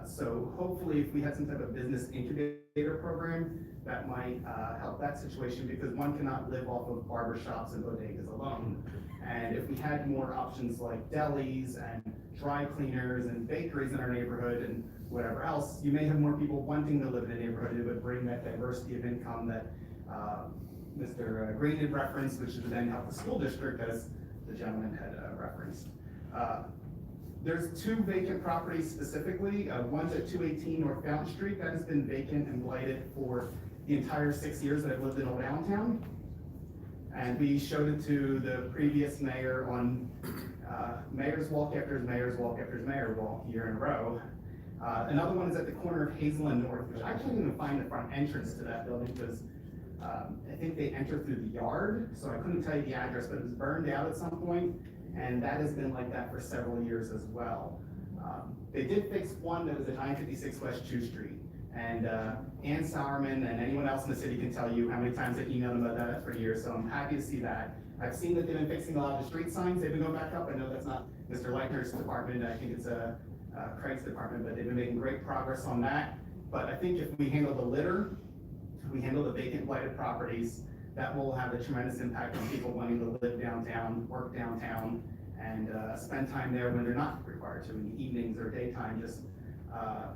So hopefully if we had some type of business incubator program, that might help that situation, because one cannot live off of barber shops and bodegas alone. And if we had more options like delis and dry cleaners and bakeries in our neighborhood and whatever else, you may have more people wanting to live in a neighborhood. It would bring that diversity of income that Mr. Green had referenced, which would then help the school district, as the gentleman had referenced. There's 2 vacant properties specifically. One's at 218 North Fountain Street. That has been vacant and blighted for the entire 6 years that I've lived in Old Allentown. And we showed it to the previous mayor on Mayor's Walk after Mayor's Walk after Mayor's Walk, year in a row. Another one is at the corner of Hazel and North, which I can't even find the front entrance to that building, because I think they enter through the yard, so I couldn't tell you the address, but it was burned out at some point, and that has been like that for several years as well. They did fix one that was at 956 West Chew Street, and Ann Sauerman and anyone else in the city can tell you how many times I emailed them about that for years, so I'm happy to see that. I've seen that they've been fixing a lot of the street signs. They've been going back up. I know that's not Mr. Leichner's department. I think it's Craig's department, but they've been making great progress on that. But I think if we handle the litter, we handle the vacant blighted properties, that will have a tremendous impact on people wanting to live downtown, work downtown, and spend time there when they're not required to, in the evenings or daytime, just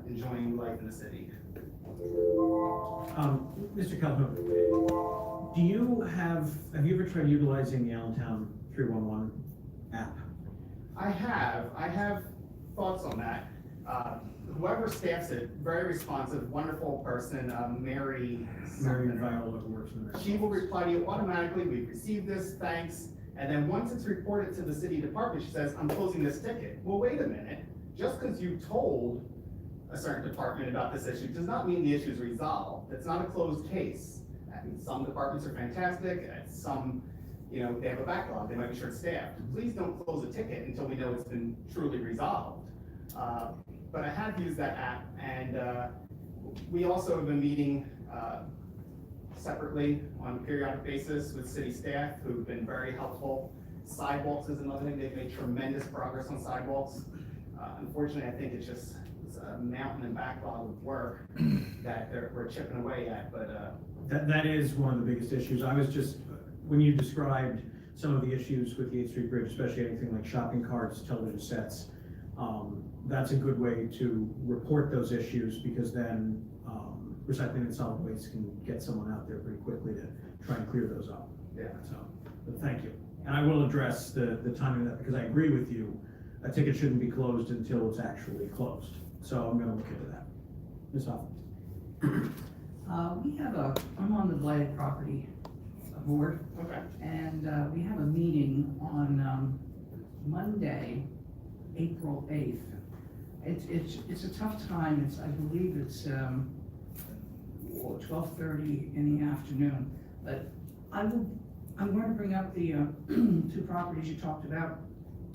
enjoying life in the city. Mr. Calhoun, have you ever tried utilizing the Allentown 311 app? I have thoughts on that. Whoever staffs it, very responsive, wonderful person, Mary Viola, who works in the She will reply to you automatically, we've received this, thanks. And then once it's reported to the city department, she says, I'm closing this ticket. Well, wait a minute, just because you told a certain department about this issue does not mean the issue is resolved. It's not a closed case. I mean, some departments are fantastic, some, they have a backlog, they might be short-staffed. Please don't close a ticket until we know it's been truly resolved. But I have used that app, and we also have been meeting separately on a periodic basis with city staff who've been very helpful. Sidewalks is another thing. They've made tremendous progress on sidewalks. Unfortunately, I think it's a mountain and backlog of work that we're chipping away at, but that is one of the biggest issues. I was just, when you described some of the issues with the 8th Street Bridge, especially anything like shopping carts, television sets, that's a good way to report those issues, because then recycling and solid waste can get someone out there pretty quickly to try and clear those up. Yeah. So, but thank you. And I will address the timing of that, because I agree with you. A ticket shouldn't be closed until it's actually closed. So I'm gonna look into that. Ms. Hoffman. I'm on the blighted property board. okay. And we have a meeting on Monday, April 8th. It's a tough time. I believe it's 12:30 in the afternoon. But I'm going to bring up the 2 properties you talked about.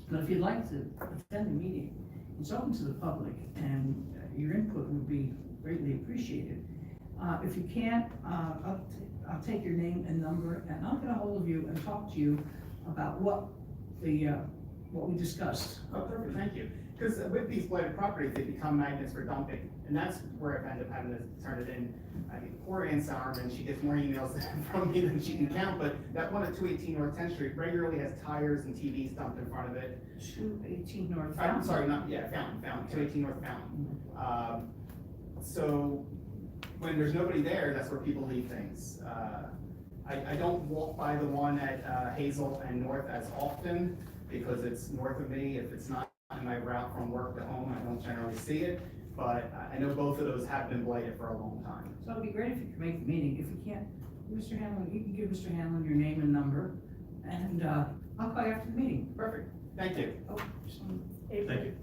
But if you'd like to attend the meeting, it's open to the public, and your input would be greatly appreciated. If you can't, I'll take your name and number, and I'll get a hold of you and talk to you about what we discussed. Oh, perfect, thank you. Because with these blighted properties, they become magnets for dumping, and that's where I've ended up having to turn it in. I mean, poor Ann Sauerman, she gets more emails from me than she can count, but that one at 218 North 10th Street regularly has tires and TVs dumped in front of it. 218 North I'm Fountain. sorry, Fountain, 218 North Fountain. So when there's nobody there, that's where people leave things. I don't walk by the one at Hazel and North as often because it's north of me. If it's not on my route from work to home, I don't generally see it. But I know both of those have been blighted for a long time. So it'd be great if you could make the meeting. If you can't, Mr. Hanlon, you can give Mr. Hanlon your name and number, and I'll call you after the meeting. Perfect. Thank you. Oh, just one-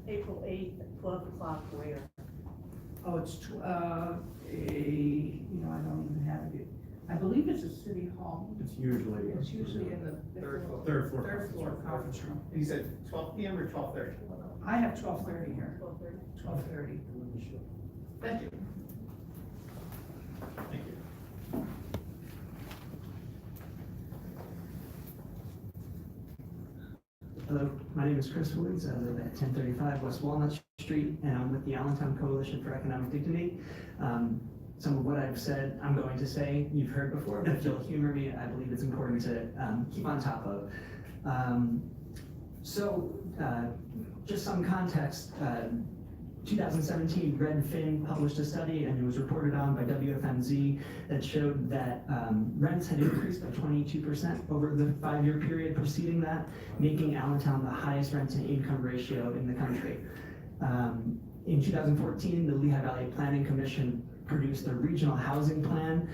April 8th at 12 o'clock where? oh, it's, I don't even have it. I believe it's a city hall. It's usually. It's usually in the Third floor. Third floor. Third floor conference room. You said 12 PM or 12:30? I have 12:30 here. 12:30. 12:30. Thank you. Thank you. Hello, my name is Chris Woods. I live at 1035 West Walnut Street, and I'm with the Allentown Coalition for Economic Dignity. Some of what I've said, I'm going to say, you've heard before, but if you'll humor me, I believe it's important to keep on top of. Just some context. 2017, Redfin published a study, and it was reported on by WFMZ, that showed that rents had increased by 22% over the 5-year period preceding that, making Allentown the highest rent-to-income ratio in the country. In 2014, the Lehigh Valley Planning Commission produced a regional housing plan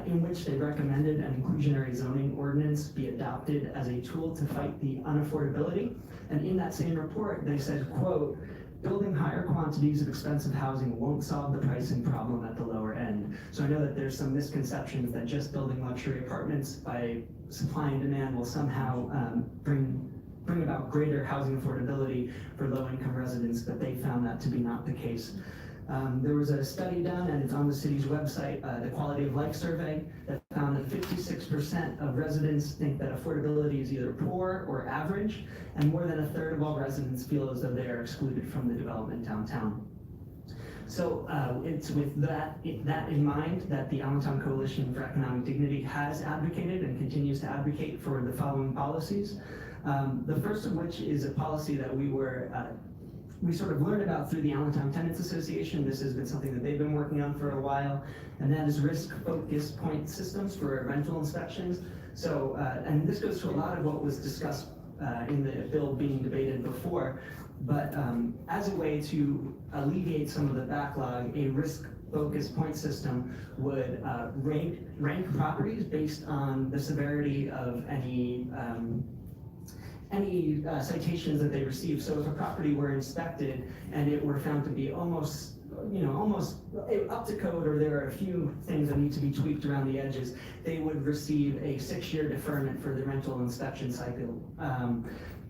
in which they recommended an inclusionary zoning ordinance be adopted as a tool to fight the unaffordability. And in that same report, they said, quote, "Building higher quantities of expensive housing won't solve the pricing problem at the lower end." So I know that there's some misconceptions that just building luxury apartments by supply and demand will somehow bring about greater housing affordability for low-income residents, but they found that to be not the case. There was a study done, and it's on the city's website, the Quality of Life Survey, that found that 56% of residents think that affordability is either poor or average, and more than a third of all residents feel as though they are excluded from the development downtown. So it's with that in mind that the Allentown Coalition for Economic Dignity has advocated and continues to advocate for the following policies. The first of which is a policy that we sort of learned about through the Allentown Tenants Association. This has been something that they've been working on for a while, and that is risk-focused point systems for rental inspections. So, and this goes to a lot of what was discussed in the bill being debated before, but as a way to alleviate some of the backlog, a risk-focused point system would rank properties based on the severity of any citations that they receive. So if a property were inspected and it were found to be almost up to code, or there are a few things that need to be tweaked around the edges, they would receive a 6-year deferment for the rental inspection cycle.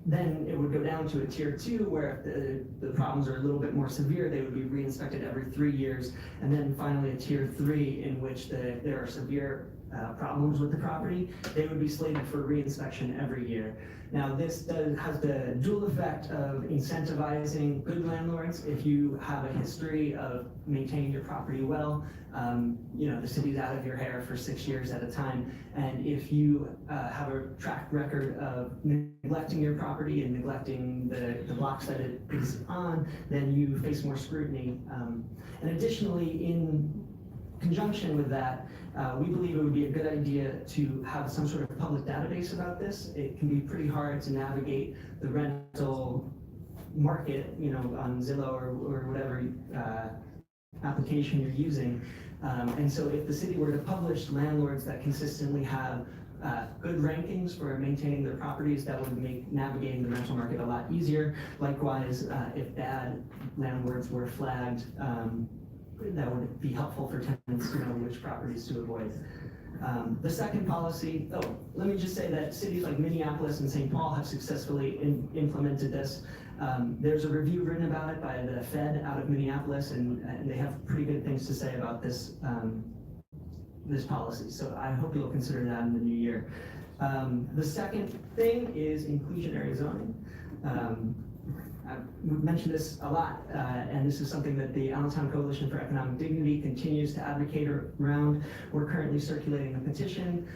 Then it would go down to a tier 2, where if the problems are a little bit more severe, they would be re-inspected every 3 years. And then finally a tier 3, in which there are severe problems with the property, they would be slated for re-inspection every year. Now, this has the dual effect of incentivizing good landlords. If you have a history of maintaining your property well, the city's out of your hair for 6 years at a time. And if you have a track record of neglecting your property and neglecting the blocks that it is on, then you face more scrutiny. And additionally, in conjunction with that, we believe it would be a good idea to have some sort of public database about this. It can be pretty hard to navigate the rental market, on Zillow or whatever application you're using. And so if the city were to publish landlords that consistently have good rankings for maintaining their properties, that would make navigating the rental market a lot easier. Likewise, if bad landlords were flagged, that would be helpful for tenants to know which properties to avoid. The second policy, let me just say that cities like Minneapolis and St. Paul have successfully implemented this. There's a review written about it by the Fed out of Minneapolis, and they have pretty good things to say about this policy. So I hope you'll consider that in the new year. The second thing is inclusionary zoning. We've mentioned this a lot, and this is something that the Allentown Coalition for Economic Dignity continues to advocate around. We're currently circulating a petition,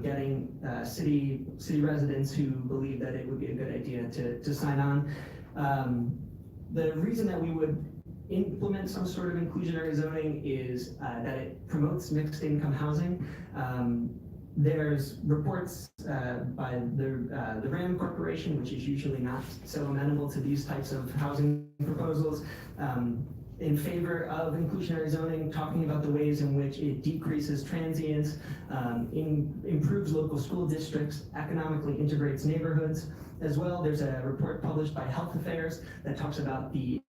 getting city residents who believe that it would be a good idea to sign on. The reason that we would implement some sort of inclusionary zoning is that it promotes mixed income housing. There's reports by the RAM Corporation, which is usually not so amenable to these types of housing proposals, in favor of inclusionary zoning, talking about the ways in which it decreases transients, improves local school districts, economically integrates neighborhoods. As well, there's a report published by Health Affairs that talks about the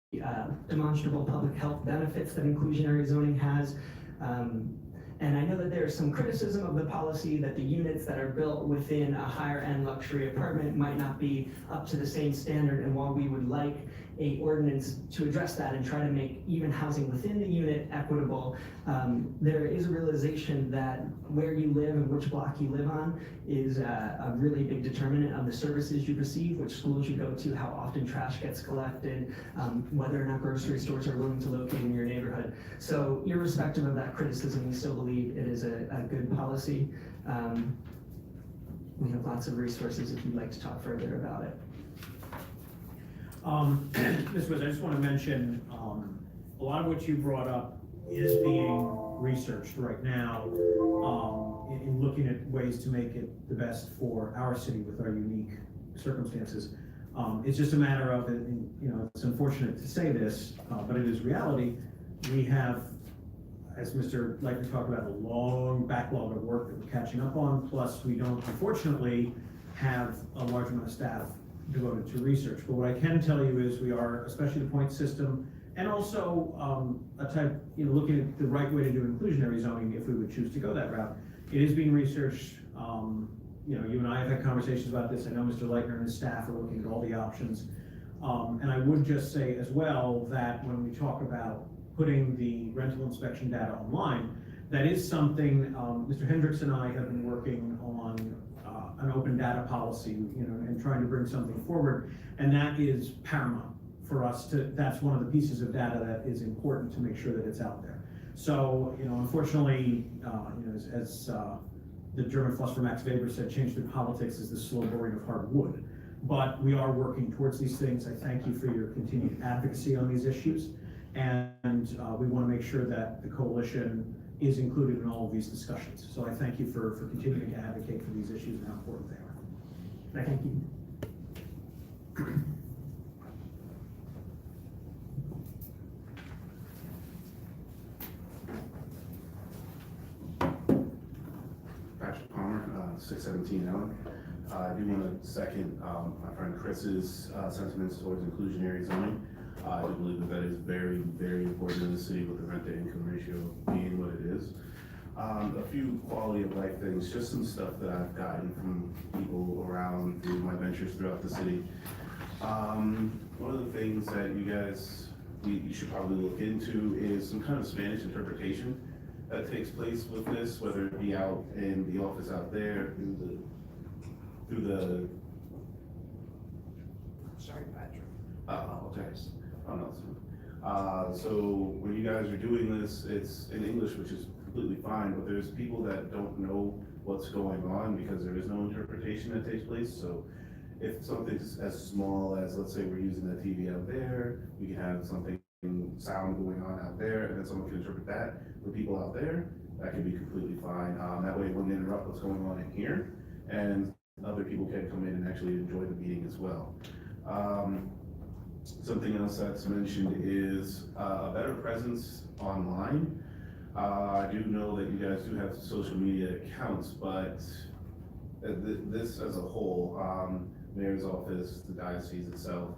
demonstrable public health benefits that inclusionary zoning has. And I know that there's some criticism of the policy that the units that are built within a higher end luxury apartment might not be up to the same standard. And while we would like a ordinance to address that and try to make even housing within the unit equitable, there is a realization that where you live and which block you live on is a really big determinant of the services you receive, which schools you go to, how often trash gets collected, whether or not grocery stores are willing to locate in your neighborhood. So irrespective of that criticism, we still believe it is a good policy. We have lots of resources if you'd like to talk further about it. Ms. Wiz, I just want to mention, a lot of what you brought up is being researched right now, in looking at ways to make it the best for our city with our unique circumstances. It's just a matter of, it's unfortunate to say this, but it is reality. We have, as Mr. Leitner talked about, a long backlog of work that we're catching up on, plus we don't, unfortunately, have a large amount of staff devoted to research. But what I can tell you is we are, especially the point system, and also looking at the right way to do inclusionary zoning if we would choose to go that route. It is being researched. You and I have had conversations about this. I know Mr. Leitner and his staff are looking at all the options. And I would just say as well that when we talk about putting the rental inspection data online, that is something Mr. Hendricks and I have been working on an open data policy, and trying to bring something forward. And that is paramount for us that's one of the pieces of data that is important to make sure that it's out there. So, unfortunately, as the German philosopher Max Weber said, change through politics is the slow boring of hard wood. But we are working towards these things. I thank you for your continued advocacy on these issues. And we want to make sure that the coalition is included in all of these discussions. So I thank you for continuing to advocate for these issues and how important they are. Thank you. Patrick Palmer, 617 Allen. I do want to second my friend Chris's sentiments towards inclusionary zoning. I do believe that is very, very important in the city with the rent-to-income ratio being what it is. A few quality of life things, just some stuff that I've gotten from people around through my ventures throughout the city. One of the things that you should probably look into is some kind of Spanish interpretation that takes place with this, whether it be out in the office out there, through the. Sorry, Patrick. I apologize. Oh, no, so when you guys are doing this, it's in English, which is completely fine, but there's people that don't know what's going on because there is no interpretation that takes place. So if something's as small as, let's say we're using a TV out there, we can have something sound going on out there, and then someone can interpret that for people out there. That can be completely fine. That way it wouldn't interrupt what's going on in here, and other people can come in and actually enjoy the meeting as well. Something else that's mentioned is a better presence online. I do know that you guys do have social media accounts, but this as a whole, mayor's office, the diocese itself,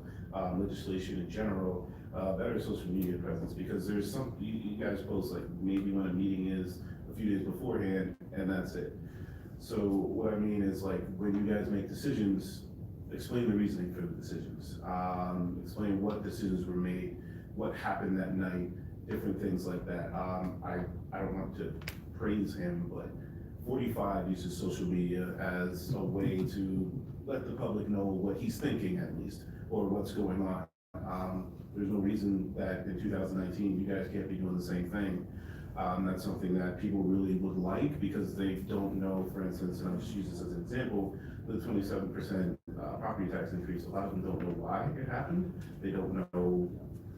legislation in general, better social media presence, because there's some, you guys post like maybe when a meeting is a few days beforehand, and that's it. So what I mean is, like, when you guys make decisions, explain the reasoning for the decisions. Explain what decisions were made, what happened that night, different things like that. I don't want to praise him, but 45 uses social media as a way to let the public know what he's thinking, at least, or what's going on. There's no reason that in 2019 you guys can't be doing the same thing. That's something that people really would like, because they don't know, for instance, and I'll just use this as an example, the 27% property tax increase. A lot of them don't know why it happened. They don't know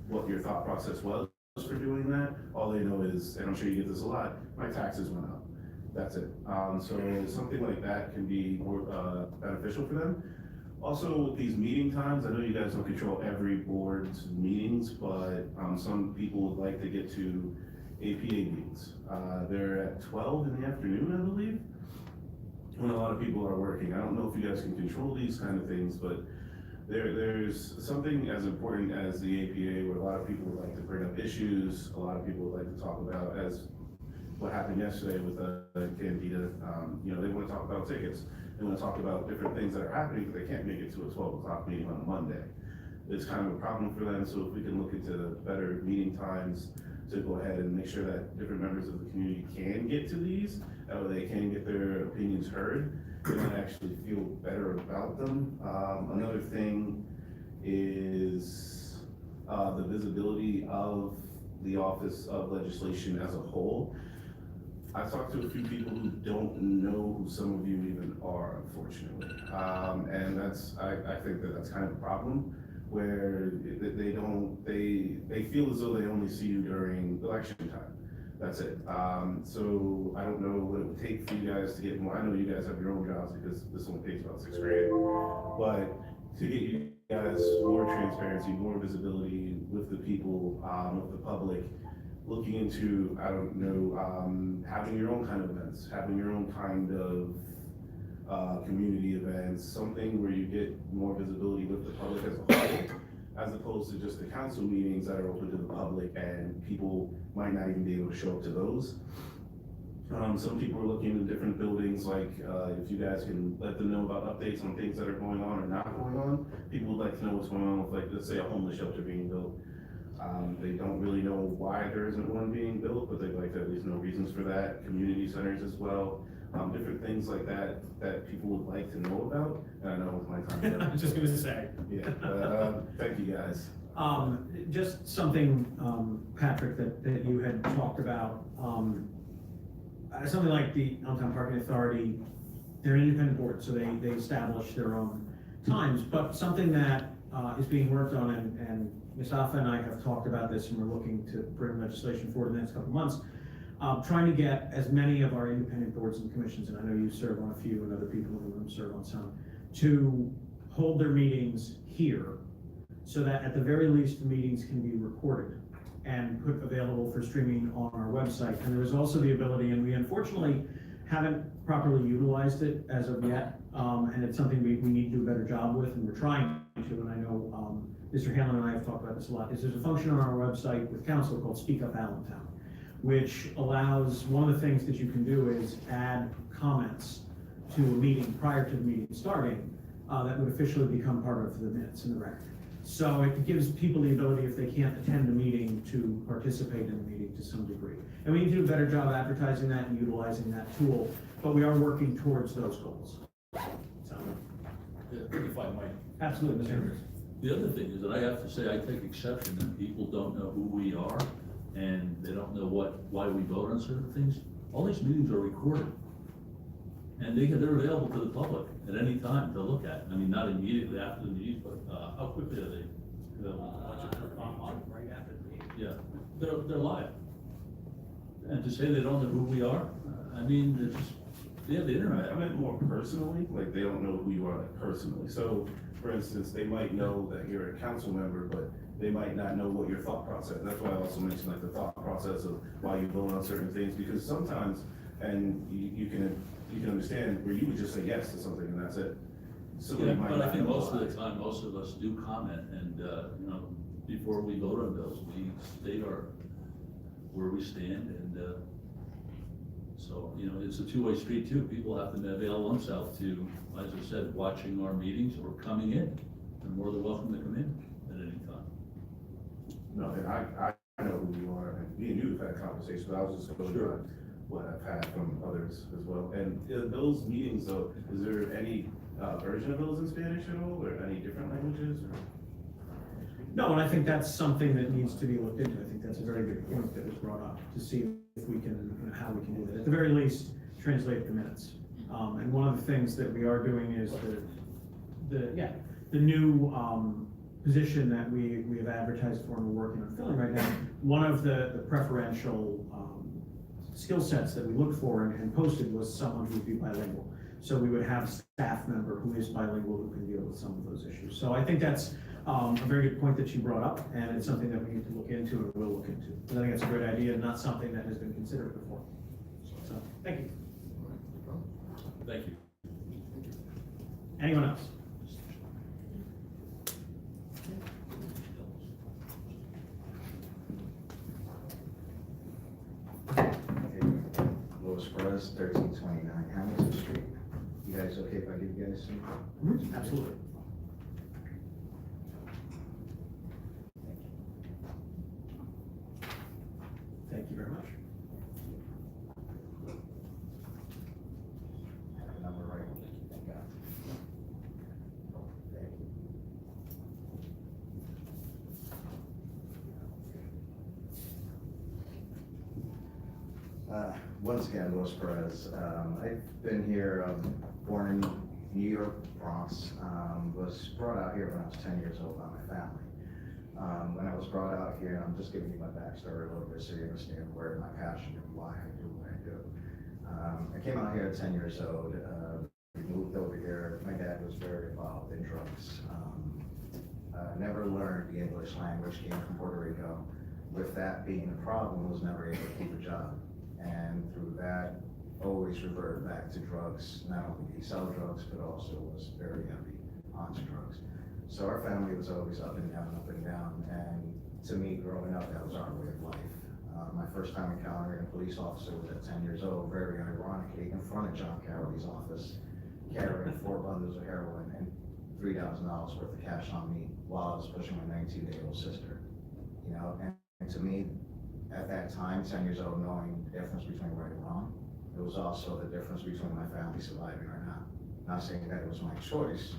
what your thought process was for doing that. All they know is, and I'm sure you get this a lot, my taxes went up. That's it. So something like that can be more beneficial for them. Also, with these meeting times, I know you guys don't control every board's meetings, but some people would like to get to APA meetings. They're at 12 in the afternoon, I believe, when a lot of people are working. I don't know if you guys can control these kind of things, but there's something as important as the APA where a lot of people would like to bring up issues, a lot of people would like to talk about, as what happened yesterday with Candida. You know, they want to talk about tickets. They want to talk about different things that are happening, but they can't make it to a 12 o'clock meeting on a Monday. It's kind of a problem for them, so if we can look into better meeting times to go ahead and make sure that different members of the community can get to these, or they can get their opinions heard, they might actually feel better about them. Another thing is the visibility of the Office of Legislation as a whole. I've talked to a few people who don't know who some of you even are, unfortunately. And I think that's kind of a problem, where they feel as though they only see you during election time. That's it. So I don't know what it would take for you guys to get more. I know you guys have your own jobs because this only pays about $6 grand, but to get you guys more transparency, more visibility with the people, with the public, looking into, I don't know, having your own kind of events, having your own kind of community events, something where you get more visibility with the public as a whole, as opposed to just the council meetings that are open to the public and people might not even be able to show up to those. Some people are looking into different buildings, like if you guys can let them know about updates on things that are going on or not going on. People would like to know what's going on with, like, let's say a homeless shelter being built. They don't really know why there isn't one being built, but they'd like to at least know reasons for that. Community centers as well, different things like that that people would like to know about. And I know with my time. I was just gonna say. Yeah, thank you guys. Just something, Patrick, that you had talked about, something like the Downtown Parking Authority, they're an independent board, so they establish their own times, but something that is being worked on, and Ms. Alpha and I have talked about this, and we're looking to bring legislation forward in the next couple of months, trying to get as many of our independent boards and commissions, and I know you serve on a few and other people in the room serve on some, to hold their meetings here, so that at the very least, the meetings can be recorded and put available for streaming on our website. And there is also the ability, and we unfortunately haven't properly utilized it as of yet, and it's something we need to do a better job with, and we're trying to, and I know Mr. Hanlon and I have talked about this a lot, is there's a function on our website with council called Speak Up Allentown, which allows, one of the things that you can do is add comments to a meeting prior to the meeting starting that would officially become part of the minutes in the record. So it gives people the ability, if they can't attend the meeting, to participate in the meeting to some degree. And we need to do a better job advertising that and utilizing that tool, but we are working towards those goals. So. If I might. Absolutely, Mr. Hendricks. The other thing is that I have to say, I take exception that people don't know who we are and they don't know why we vote on certain things. All these meetings are recorded. And they're available to the public at any time to look at. I mean, not immediately after the meeting, but how quickly are they available? Right after the meeting. Yeah, they're live. And to say they don't know who we are, I mean, it's just, they have the internet. I meant more personally, like they don't know who you are, like, personally. So, for instance, they might know that you're a council member, but they might not know what your thought process. That's why I also mentioned, like, the thought process of why you vote on certain things, because sometimes, and you can understand where you would just say yes to something and that's it. Yeah, but I think most of the time, most of us do comment, and, you know, before we vote on bills, we state where we stand, and, so, you know, it's a two-way street too. People have to avail themselves to, as I said, watching our meetings or coming in. They're more than welcome to come in at any time. No, and I know who you are, and me and you have had a conversation, but I was just going on what I've had from others as well. And those meetings, though, is there any version of those in Spanish at all, or any different languages? Or? No, and I think that's something that needs to be looked into. I think that's a very good point that was brought up, to see if we can, you know, how we can do that. At the very least, translate the minutes. And one of the things that we are doing is the new position that we have advertised for and we're working on filling right now. One of the preferential skill sets that we looked for and posted was someone who would be bilingual. So we would have a staff member who is bilingual who can deal with some of those issues. So I think that's a very good point that you brought up, and it's something that we need to look into and will look into. I think it's a great idea and not something that has been considered before. So, thank you. Thank you. Anyone else? Louis Perez, 1329 Hamilton Street. You guys okay if I give you guys some? Absolutely. Thank you very much. I have the number right. Thank God. Thank you. Once again, Louis Perez. I've been here, born in New York, Bronx. Was brought out here when I was 10 years old by my family. When I was brought out here, I'm just giving you my backstory a little bit so you understand where my passion and why I do what I do. I came out here at 10 years old. We moved over here. My dad was very involved in drugs. Never learned the English language, came from Puerto Rico. With that being a problem, was never able to keep a job. And through that, always reverted back to drugs. Not only did he sell drugs, but also was very heavy onto drugs. So our family was always up and down, and to me, growing up, that was our way of life. My first time encountering a police officer was at 10 years old, very ironically, in front of John Carroll's office, carrying 4 bundles of heroin and $3,000 worth of cash on me while I was pushing my 19-day-old sister. You know, and to me, at that time, 10 years old, knowing the difference between right and wrong, it was also the difference between my family surviving or not. Not saying that it was my choice,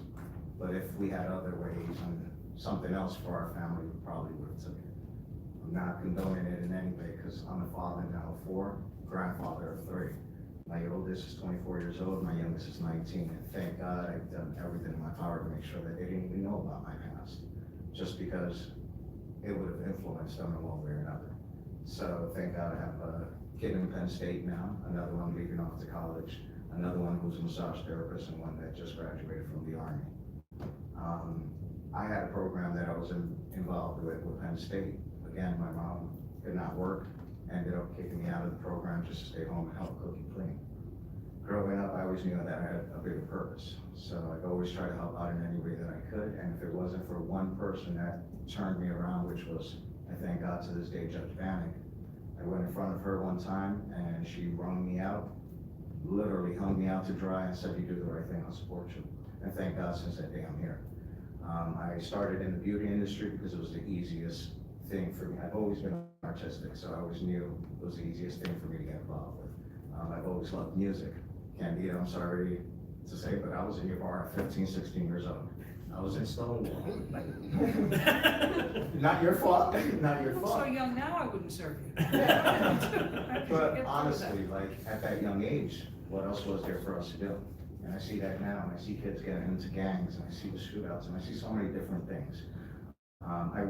but if we had other ways and something else for our family, we probably would have took it. I'm not condoning it in any way because I'm a father now of 4, grandfather of 3. My oldest is 24 years old, my youngest is 19, and thank God I've done everything in my power to make sure that they didn't even know about my past, just because it would have influenced them in one way or another. So thank God I have a kid in Penn State now, another one leaving off to college, another one who's a massage therapist, and one that just graduated from the Army. I had a program that I was involved with Penn State. Again, my mom could not work, ended up kicking me out of the program just to stay home and help cook and clean. Growing up, I always knew that I had a bigger purpose. So I'd always try to help out in any way that I could. And if it wasn't for one person that turned me around, which was, I thank God to this day, Judge Bannock, I went in front of her one time and she wrung me out, literally hung me out to dry and said, "You do the right thing, I'll support you." And thank God since that day I'm here. I started in the beauty industry because it was the easiest thing for me. I've always been artistic, so I always knew it was the easiest thing for me to get involved with. I've always loved music. Candido, I'm sorry to say, but I was in your bar at 15, 16 years old. I was in Stonewall. Not your fault, not your I'm fault. so young now, I wouldn't serve you. But honestly, like at that young age, what else was there for us to do? And I see that now, and I see kids getting into gangs, and I see the shootouts, and I see so many different things. I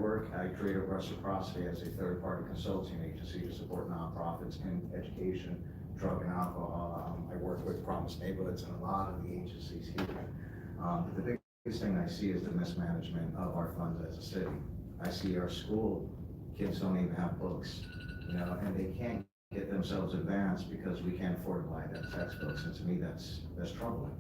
created Reciprocity as a third-party consulting agency to support nonprofits in education, drug and alcohol. I work with Promise Neighborhoods and a lot of the agencies here. But the biggest thing I see is the mismanagement of our funds as a city. I see our school kids don't even have books, you know, and they can't get themselves advanced because we can't afford to buy them textbooks. And to me, that's troubling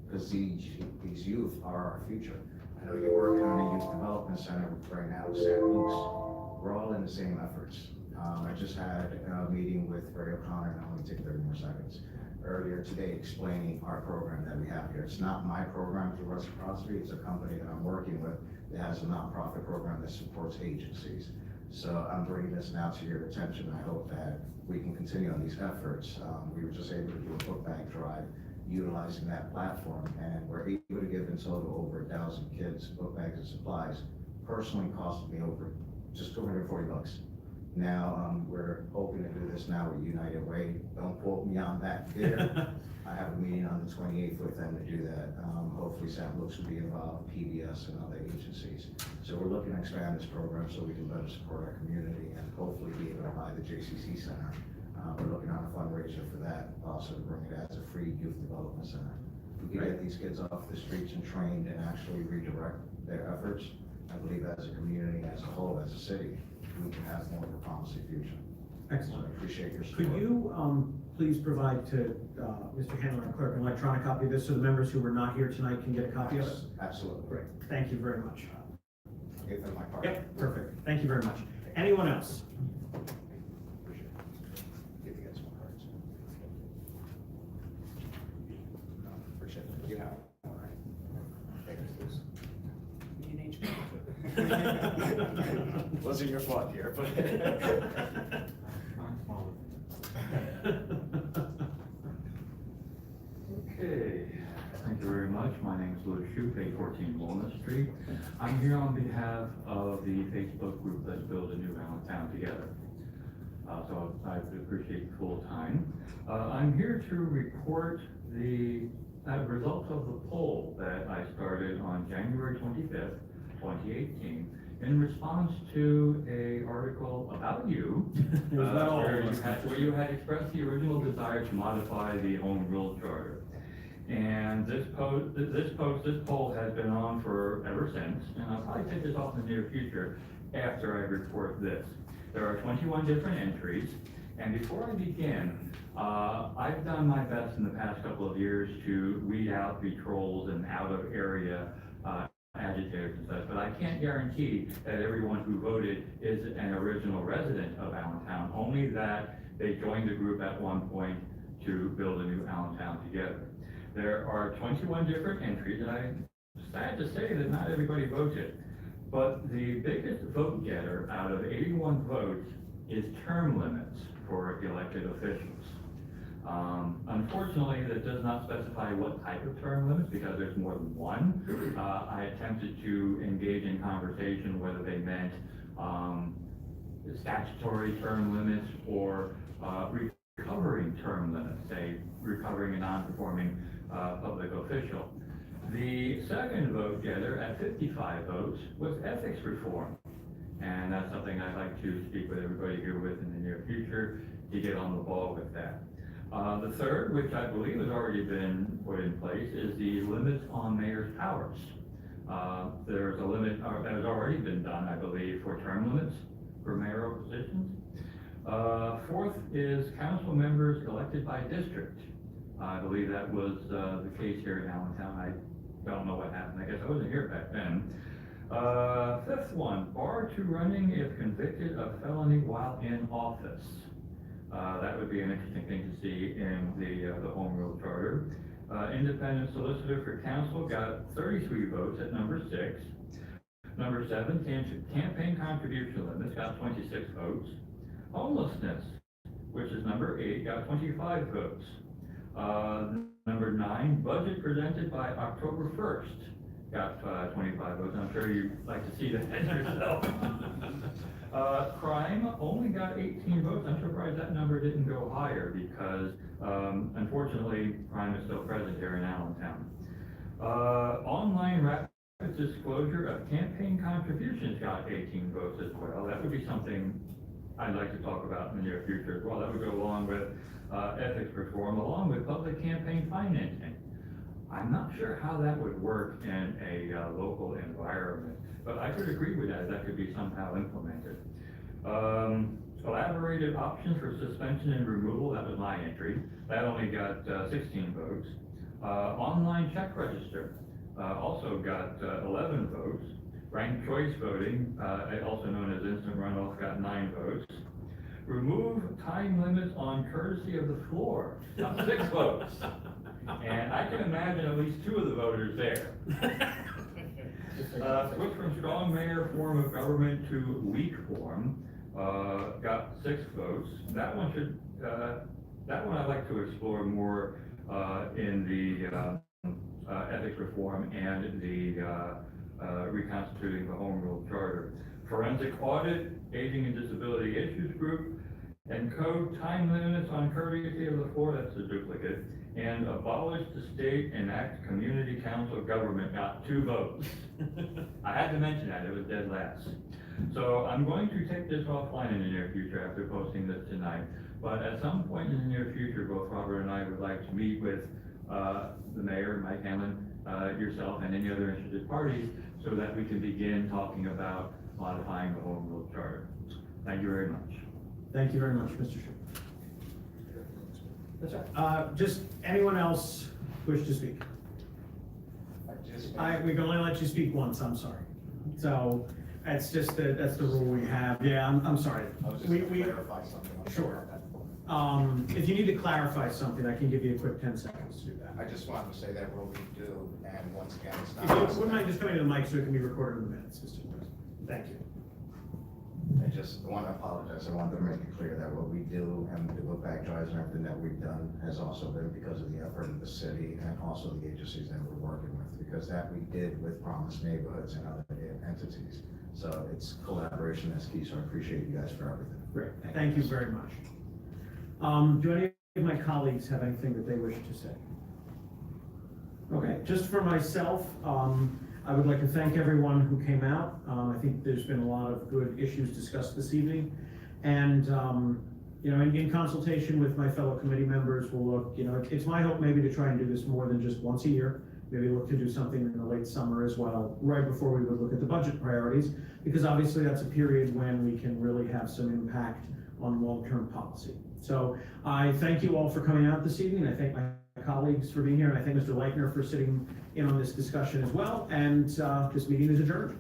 because these youth are our future. I know you're working on a youth development center right now with Santa Luke's. We're all in the same efforts. I just had a meeting with Ray O'Connor, and I'll only take 30 more seconds, earlier today explaining our program that we have here. It's not my program through Reciprocity, it's a company that I'm working with that has a nonprofit program that supports agencies. So I'm bringing this now to your attention. I hope that we can continue on these efforts. We were just able to do a book bag drive utilizing that platform, and we're able to give in total over 1,000 kids book bags and supplies. Personally costed me over just $240. Now, we're hoping to do this now with United Way. Don't quote me on that there. I have a meeting on the 28th with them to do that. Hopefully St. Luke's will be involved, PBS and other agencies. So we're looking to expand this program so we can better support our community and hopefully be able to buy the JCC Center. We're looking on a fundraiser for that, also to bring it as a free youth development center. If we can get these kids off the streets and trained and actually redirect their efforts, I believe as a community, as a whole, as a city, we can have more of a promising future. So Excellent. I appreciate your support. Could you, please provide to, Mr. Handler and Clerk, an electronic copy of this so the members who were not here tonight can get a copy of it? Absolutely. Great, thank you very much. I'll give them my card. Yep, perfect, thank you very much. Anyone else? Appreciate it. Get to get some cards. No, appreciate it. You have it. All right. Thank you. Wasn't your fault here, but. Okay, thank you very much. My name is Louis Shoup, 814 Walnut Street. I'm here on behalf of the Facebook group Let's Build a New Allentown Together. So I appreciate the full time. I'm here to report the results of the poll that I started on January 25th, 2018, in response to a article about you, where you had expressed the original desire to modify the home rule charter. And this poll has been on for ever since, and I'll probably take this off in the near future after I report this. There are 21 different entries, and before I begin, I've done my best in the past couple of years to weed out the trolls and out-of-area agitators and such, but I can't guarantee that everyone who voted is an original resident of Allentown, only that they joined the group at one point to build a new Allentown together. There are 21 different entries, and I'm sad to say that not everybody voted, but the biggest vote getter out of 81 votes is term limits for elected officials. Unfortunately, that does not specify what type of term limits, because there's more than one. I attempted to engage in conversation whether they meant statutory term limits or recovering term limits, say recovering a non-performing public official. The second vote getter at 55 votes was ethics reform. And that's something I'd like to speak with everybody here with in the near future to get on the ball with that. The third, which I believe has already been put in place, is the limits on mayor's powers. There's a limit that has already been done, I believe, for term limits for mayoral positions. Fourth is council members elected by district. I believe that was the case here in Allentown. I don't know what happened. I guess I wasn't here back then. Fifth one, bar to running if convicted of felony while in office. That would be an interesting thing to see in the home rule charter. Independent solicitor for council got 33 votes at number 6. Number 7, campaign contribution limits got 26 votes. Homelessness, which is number 8, got 25 votes. Number 9, budget presented by October 1st, got 25 votes. I'm sure you'd like to see that yourself. Crime only got 18 votes. I'm surprised that number didn't go higher because, unfortunately, crime is still present here in Allentown. Online rapid disclosure of campaign contributions got 18 votes as well. That would be something I'd like to talk about in the near future as well. That would go along with ethics reform, along with public campaign financing. I'm not sure how that would work in a local environment, but I could agree with that. That could be somehow implemented. Collaborative options for suspension and removal, that was my entry. That only got 16 votes. Online check register also got 11 votes. Ranked choice voting, also known as instant runoff, got 9 votes. Remove time limits on courtesy of the floor, got 6 votes. And I can imagine at least 2 of the voters there. Switch from strong mayor form of government to weak form, got 6 votes. That one I'd like to explore more in the ethics reform and the reconstituting the home rule charter. Forensic audit, aging and disability issues group, and code time limits on courtesy of the floor, that's a duplicate, and abolish the state and act community council government got 2 votes. I had to mention that, it was dead last. So I'm going to take this offline in the near future after posting this tonight. But at some point in the near future, both Robert and I would like to meet with the mayor, Mike Hanlon, yourself, and any other interested parties, so that we can begin talking about modifying the home rule charter. Thank you very much. Thank you very much, Mr. Schiff. That's right. Just anyone else wish to speak? We can only let you speak once, I'm sorry. So, that's just that's the rule we have. Yeah, I'm sorry. I was just We- gonna we- clarify something. Sure. If you need to clarify something, I can give you a quick 10 seconds to do that. I just wanted to say that what we do, and once again, it's If not. you wouldn't mind just coming to the mic so it can be recorded in the minutes, Mr. President. Thank you. I just want to apologize. I wanted to make it clear that what we do and the look back drives and everything that we've done has also been because of the effort of the city and also the agencies that we're working with, because that we did with Promise Neighborhoods and other entities. So it's collaboration that's key, so I appreciate you guys for everything. Great, thank you very much. Do any of my colleagues have anything that they wish to say? Okay, just for myself, I would like to thank everyone who came out. I think there's been a lot of good issues discussed this evening. And, you know, in consultation with my fellow committee members, we'll look, you know, it's my hope maybe to try and do this more than just once a year. Maybe look to do something in the late summer as well, right before we would look at the budget priorities, because obviously that's a period when we can really have some impact on long-term policy. So I thank you all for coming out this evening. I thank my colleagues for being here, and I thank Mr. Leichner for sitting in on this discussion as well. And this meeting is adjourned.